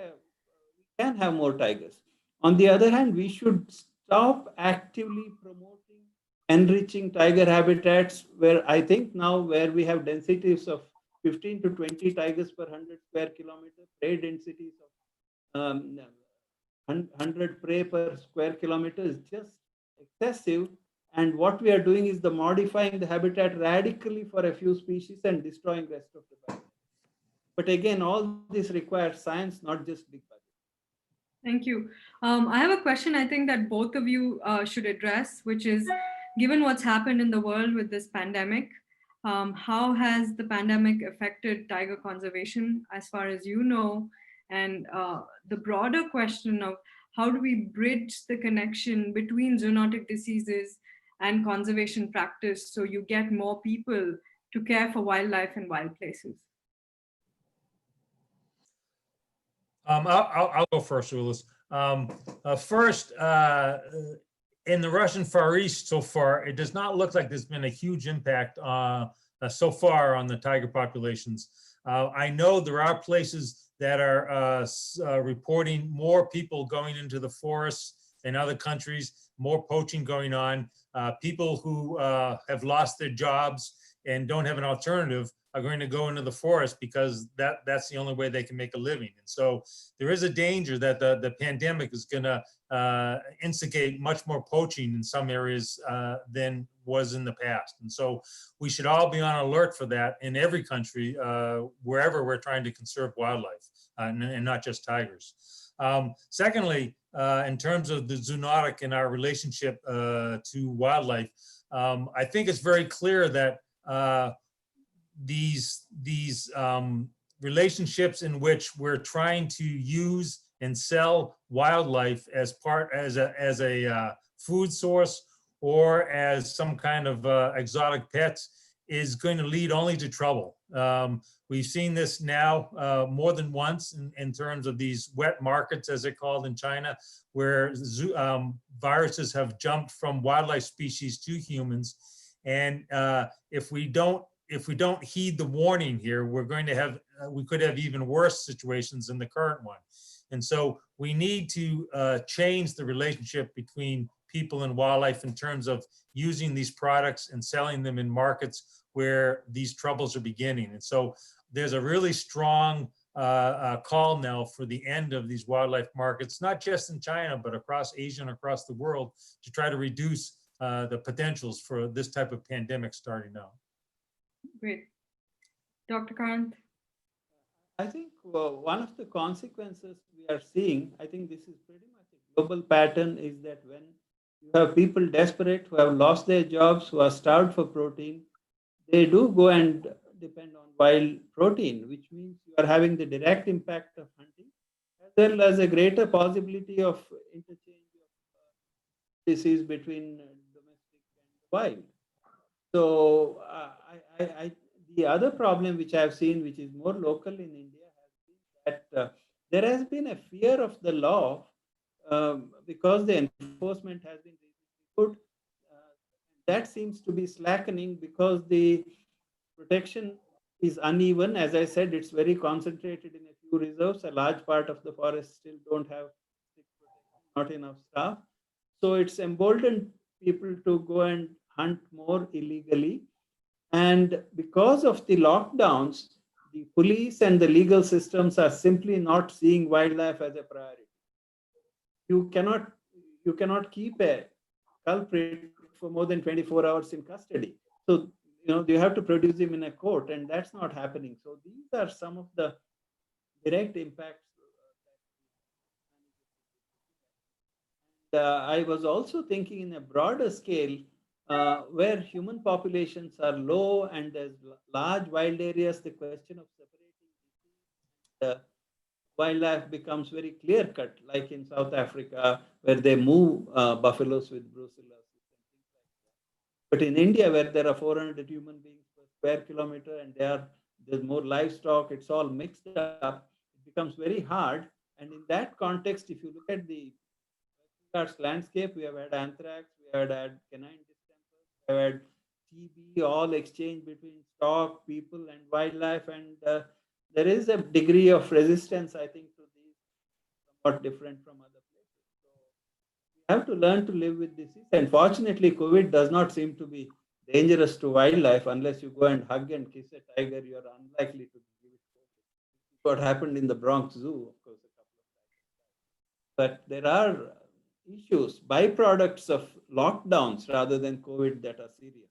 can have more tigers. On the other hand, we should stop actively promoting enriching tiger habitats where I think now where we have densities of 15 to 20 tigers per 100 square kilometer, prey densities of 100 prey per square kilometer is just excessive. And what we are doing is modifying the habitat radically for a few species and destroying rest of the habitat. But again, all this requires science, not just big budget. Thank you. I have a question I think that both of you should address, which is, given what's happened in the world with this pandemic, how has the pandemic affected tiger conservation as far as you know? And the broader question of how do we bridge the connection between zoonotic diseases and conservation practice so you get more people to care for wildlife in wild places? I'll go first, Ullas. First, in the Russian Far East so far, it does not look like there's been a huge impact so far on the tiger populations. I know there are places that are reporting more people going into the forests in other countries, more poaching going on. People who have lost their jobs and don't have an alternative are going to go into the forest because that's the only way they can make a living. And so there is a danger that the pandemic is going to instigate much more poaching in some areas than was in the past. And so we should all be on alert for that in every country, wherever we're trying to conserve wildlife and not just tigers. Secondly, in terms of the zoonotic and our relationship to wildlife, I think it's very clear that these relationships in which we're trying to use and sell wildlife as a food source or as some kind of exotic pets is going to lead only to trouble. We've seen this now more than once in terms of these wet markets, as they're called in China, where viruses have jumped from wildlife species to humans. And if we don't if we don't heed the warning here, we're going to have, we could have even worse situations than the current one. And so we need to change the relationship between people and wildlife in terms of using these products and selling them in markets where these troubles are beginning. And so there's a really strong call now for the end of these wildlife markets, not just in China, but across Asia and across the world, to try to reduce the potentials for this type of pandemic starting now. Great. Dr. Karanth? I think one of the consequences we are seeing, I think this is pretty much a global pattern, is that when you have people desperate who have lost their jobs, who are starved for protein, they do go and depend on wild protein, which means you are having the direct impact of hunting, as well as a greater possibility of interchange of disease between domestic and wild. So the other problem which I have seen, which is more local in India, has been that there has been a fear of the law because the enforcement has been good. That seems to be slackening because the protection is uneven. As I said, it's very concentrated in a few reserves. A large part of the forest still don't have not enough staff. So it's emboldened people to go and hunt more illegally. And because of the lockdowns, the police and the legal systems are simply not seeing wildlife as a priority. You cannot keep a culprit for more than 24 hours in custody. So, you have to produce him in a court, and that's not happening. So these are some of the direct impacts. I was also thinking in a broader scale, where human populations are low and there's large wild areas, the question of separating wildlife becomes very clear cut, like in South Africa, where they move buffaloes with brucellosis. But in India, where there are 400 human beings per square kilometer and there's more livestock, it's all mixed up, it becomes very hard. And in that context, if you look at the landscape, we have had anthrax, we have had canine distemper, we have had TB, all exchange between stock, people, and wildlife. And there is a degree of resistance, I think, to these, somewhat different from other places. So we have to learn to live with disease. And fortunately, COVID does not seem to be dangerous to wildlife. Unless you go and hug and kiss a tiger, you're unlikely to give it COVID. What happened in the Bronx Zoo, of course, a couple of times. But there are issues, byproducts of lockdowns rather than COVID, that are serious.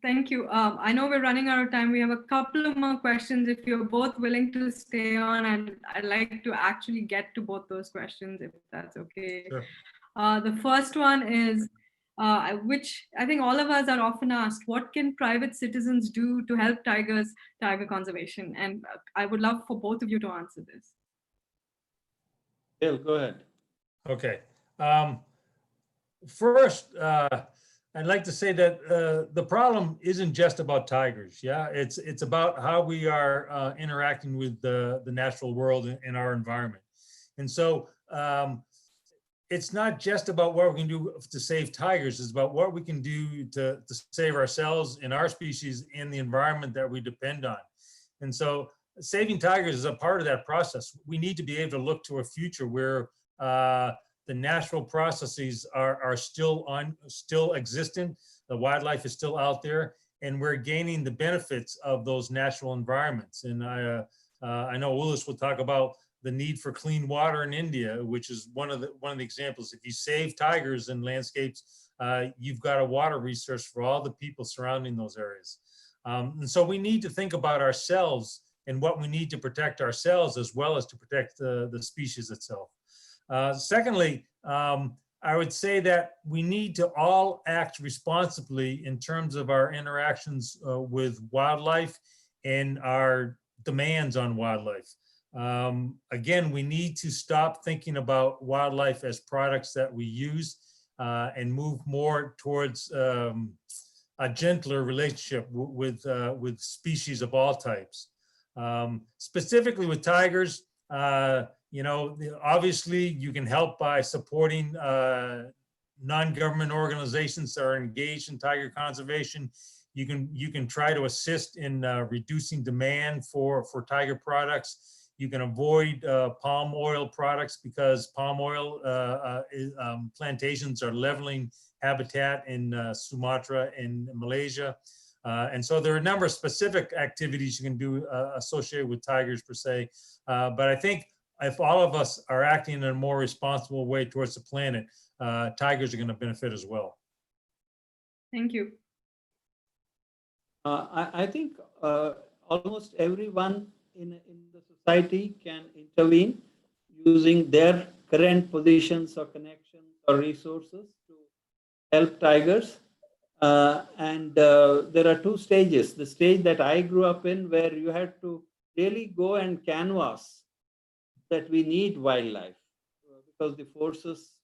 Thank you. I know we're running out of time. We have a couple of more questions. If you're both willing to stay on, and I'd like to actually get to both those questions, if that's okay. Sure. The first one is, which I think all of us are often asked, what can private citizens do to help tiger conservation? And I would love for both of you to answer this. Bill, go ahead. Okay. First, I'd like to say that the problem isn't just about tigers. Yeah, it's about how we are interacting with the natural world in our environment. And so it's not just about what we can do to save tigers, it's about what we can do to save ourselves and our species in the environment that we depend on. And so saving tigers is a part of that process. We need to be able to look to a future where the natural processes are still existent, the wildlife is still out there, and we're gaining the benefits of those natural environments. And I know Ullas will talk about the need for clean water in India, which is one of the examples. If you save tigers in landscapes, you've got a water resource for all the people surrounding those areas. And so we need to think about ourselves and what we need to protect ourselves, as well as to protect the species itself. Secondly, I would say that we need to all act responsibly in terms of our interactions with wildlife and our demands on wildlife. Again, we need to stop thinking about wildlife as products that we use and move more towards a gentler relationship with species of all types. Specifically with tigers, obviously you can help by supporting non-government organizations that are engaged in tiger conservation. You can try to assist in reducing demand for tiger products. You can avoid palm oil products because palm oil plantations are leveling habitat in Sumatra and Malaysia. And so there are a number of specific activities you can do associated with tigers per se. But I think if all of us are acting in a more responsible way towards the planet, tigers are going to benefit as well. Thank you. I think almost everyone in the society can intervene using their current positions or connections or resources to help tigers. There are two stages. The stage that I grew up in, where you had to really go and canvass that we need wildlife, because the forces,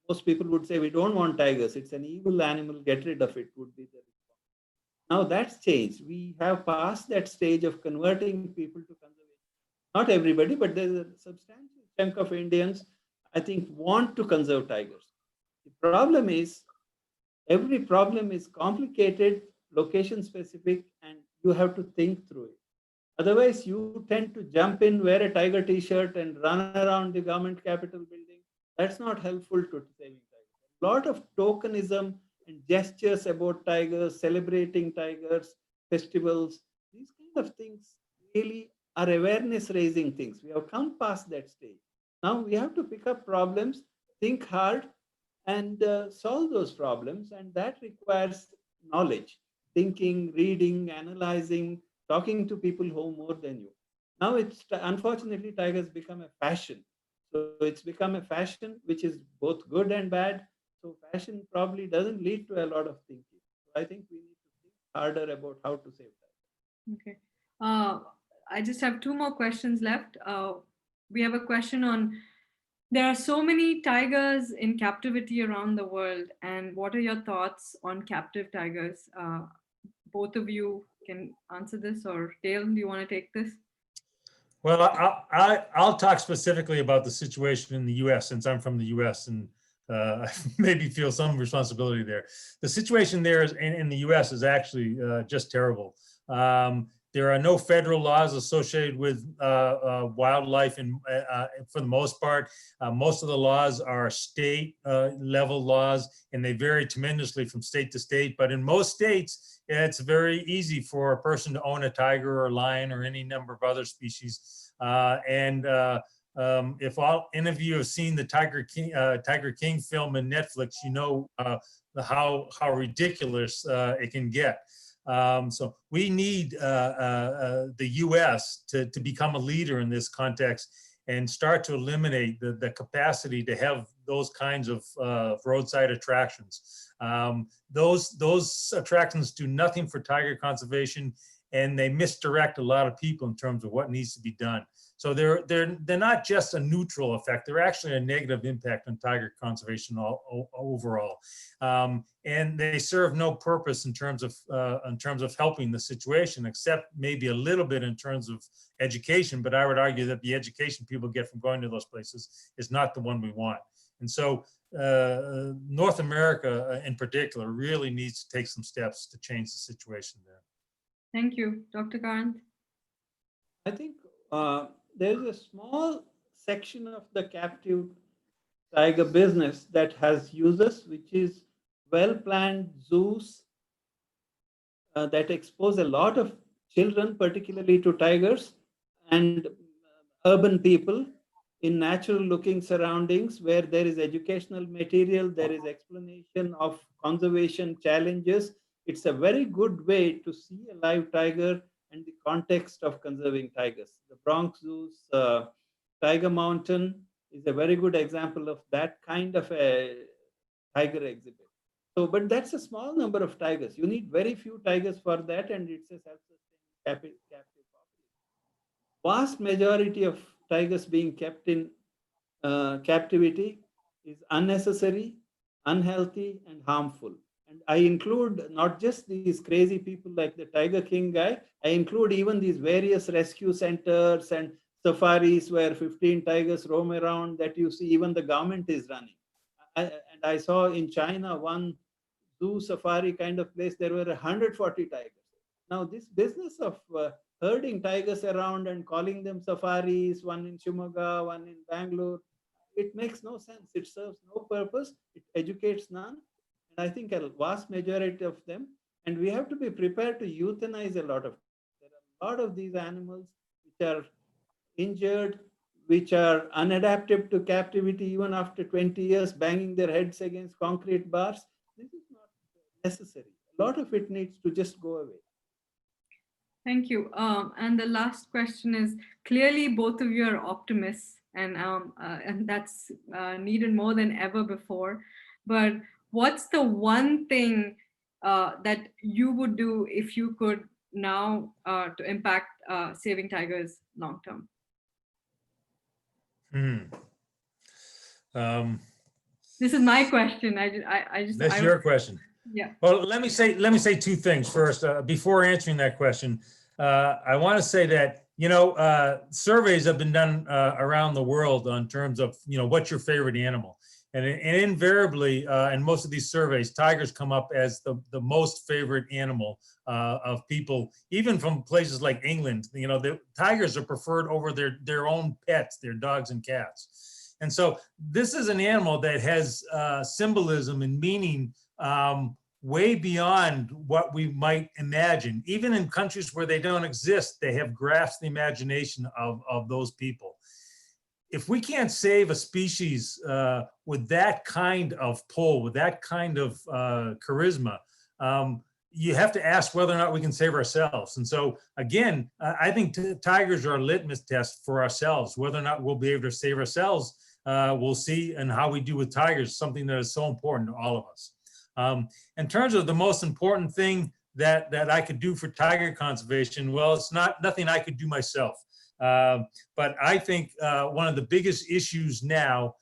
most people would say, we don't want tigers. It's an evil animal. Get rid of it, would be the response. Now that's changed. We have passed that stage of converting people to conservation. Not everybody, but there's a substantial chunk of Indians, I think, want to conserve tigers. The problem is, every problem is complicated, location specific, and you have to think through it. Otherwise, you tend to jump in, wear a tiger t-shirt and run around the government capitol building. That's not helpful to saving tigers. A lot of tokenism and gestures about tigers, celebrating tigers, festivals, these kind of things really are awareness raising things. We have come past that stage. Now we have to pick up problems, think hard, and solve those problems. And that requires knowledge, thinking, reading, analyzing, talking to people who know more than you. Now it's, unfortunately, tigers become a fashion. So it's become a fashion, which is both good and bad. So fashion probably doesn't lead to a lot of thinking. So I think we need to think harder about how to save tigers. Okay. I just have two more questions left. We have a question on, there are so many tigers in captivity around the world, and what are your thoughts on captive tigers? Both of you can answer this, or Dale, do you want to take this? Well, I'll talk specifically about the situation in the U.S. since I'm from the U.S. and maybe feel some responsibility there. The situation there in the U.S. is actually just terrible. There are no federal laws associated with wildlife, and for the most part, most of the laws are state level laws, and they vary tremendously from state to state. But in most states, it's very easy for a person to own a tiger or a lion or any number of other species. If any of you have seen the Tiger King film in Netflix, you know how ridiculous it can get. So we need the U.S. to become a leader in this context and start to eliminate the capacity to have those kinds of roadside attractions. Those attractions do nothing for tiger conservation, and they misdirect a lot of people in terms of what needs to be done. So they're not just a neutral effect; they're actually a negative impact on tiger conservation overall, and they serve no purpose in terms of helping the situation, except maybe a little bit in terms of education. But I would argue that the education people get from going to those places is not the one we want. And so North America, in particular, really needs to take some steps to change the situation there. Thank you, Dr. Karanth. I think there's a small section of the captive tiger business that has uses, which is well-planned zoos that expose a lot of children, particularly to tigers, and urban people in natural-looking surroundings where there is educational material, there is explanation of conservation challenges. It's a very good way to see a live tiger and the context of conserving tigers. The Bronx Zoo's Tiger Mountain is a very good example of that kind of a tiger exhibit. So, but that's a small number of tigers. You need very few tigers for that, and it's a self-sustaining captive population. Vast majority of tigers being kept in captivity is unnecessary, unhealthy, and harmful. And I include not just these crazy people like the Tiger King guy, I include even these various rescue centers and safaris where 15 tigers roam around that you see even the government is running. And I saw in China one zoo safari kind of place, there were 140 tigers. Now this business of herding tigers around and calling them safaris, one in Shimoga, one in Bangalore, it makes no sense. It serves no purpose. It educates none. And I think a vast majority of them, and we have to be prepared to euthanize a lot of them. There are a lot of these animals which are injured, which are unadapted to captivity even after 20 years, banging their heads against concrete bars. This is not necessary. A lot of it needs to just go away. Thank you. And the last question is, clearly both of you are optimists, and that's needed more than ever before. But what's the one thing that you would do if you could now to impact saving tigers long term? This is my question. That's your question. Yeah. Well, let me say two things first. Before answering that question, I want to say that, surveys have been done around the world on terms of, what's your favorite animal? And invariably, in most of these surveys, tigers come up as the most favorite animal of people, even from places like England. The tigers are preferred over their own pets, their dogs and cats. And so this is an animal that has symbolism and meaning way beyond what we might imagine. Even in countries where they don't exist, they have grasped the imagination of those people. If we can't save a species with that kind of pull, with that kind of charisma, you have to ask whether or not we can save ourselves. And so again, I think tigers are a litmus test for ourselves. Whether or not we'll be able to save ourselves, we'll see, and how we do with tigers, something that is so important to all of us. In terms of the most important thing that I could do for tiger conservation, well, it's nothing I could do myself. But I think one of the biggest issues now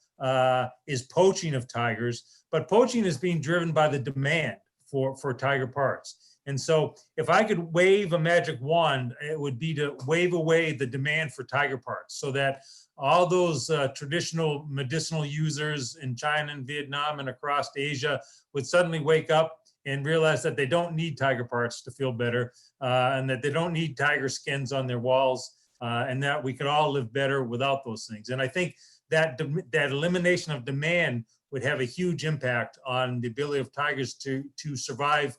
is poaching of tigers, but poaching is being driven by the demand for tiger parts. And so if I could wave a magic wand, it would be to wave away the demand for tiger parts, so that all those traditional medicinal users in China and Vietnam and across Asia would suddenly wake up and realize that they don't need tiger parts to feel better, and that they don't need tiger skins on their walls, and that we could all live better without those things. And I think that elimination of demand would have a huge impact on the ability of tigers to survive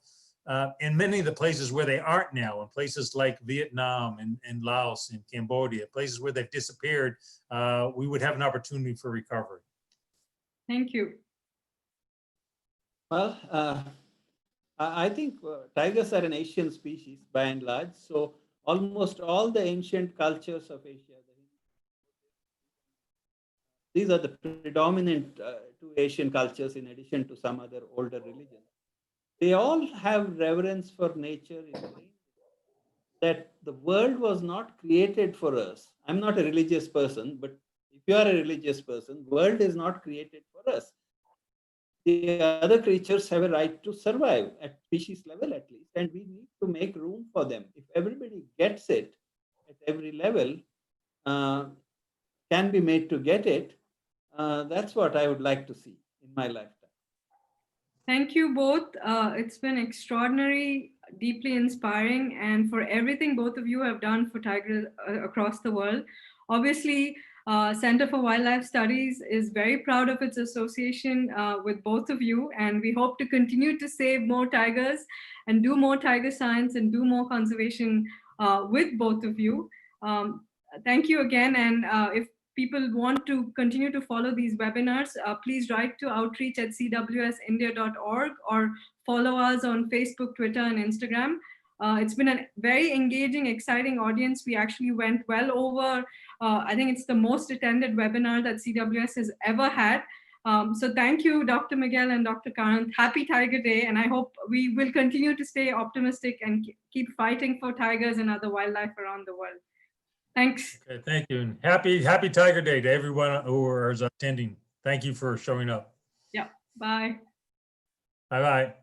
in many of the places where they aren't now, in places like Vietnam and Laos and Cambodia, places where they've disappeared. We would have an opportunity for recovery. Thank you. Well, I think tigers are an Asian species by and large. So almost all the ancient cultures of Asia, these are the predominant two Asian cultures, in addition to some other older religions. They all have reverence for nature, that the world was not created for us. I'm not a religious person, but if you are a religious person, the world is not created for us. The other creatures have a right to survive at species level at least, and we need to make room for them. If everybody gets it at every level, can be made to get it, that's what I would like to see in my lifetime. Thank you both. It's been extraordinary, deeply inspiring, and for everything both of you have done for tigers across the world. Obviously, Center for Wildlife Studies is very proud of its association with both of you, and we hope to continue to save more tigers and do more tiger science and do more conservation with both of you. Thank you again, and if people want to continue to follow these webinars, please write to outreach@cwsindia.org or follow us on Facebook, Twitter, and Instagram. It's been a very engaging, exciting audience. We actually went well over, I think it's the most attended webinar that CWS has ever had. So thank you, Dr. Miquelle and Dr. Karanth. Happy Tiger Day, and I hope we will continue to stay optimistic and keep fighting for tigers and other wildlife around the world. Thanks. Okay, thank you. And happy Tiger Day to everyone who is attending. Thank you for showing up. Yeah, bye. Bye-bye.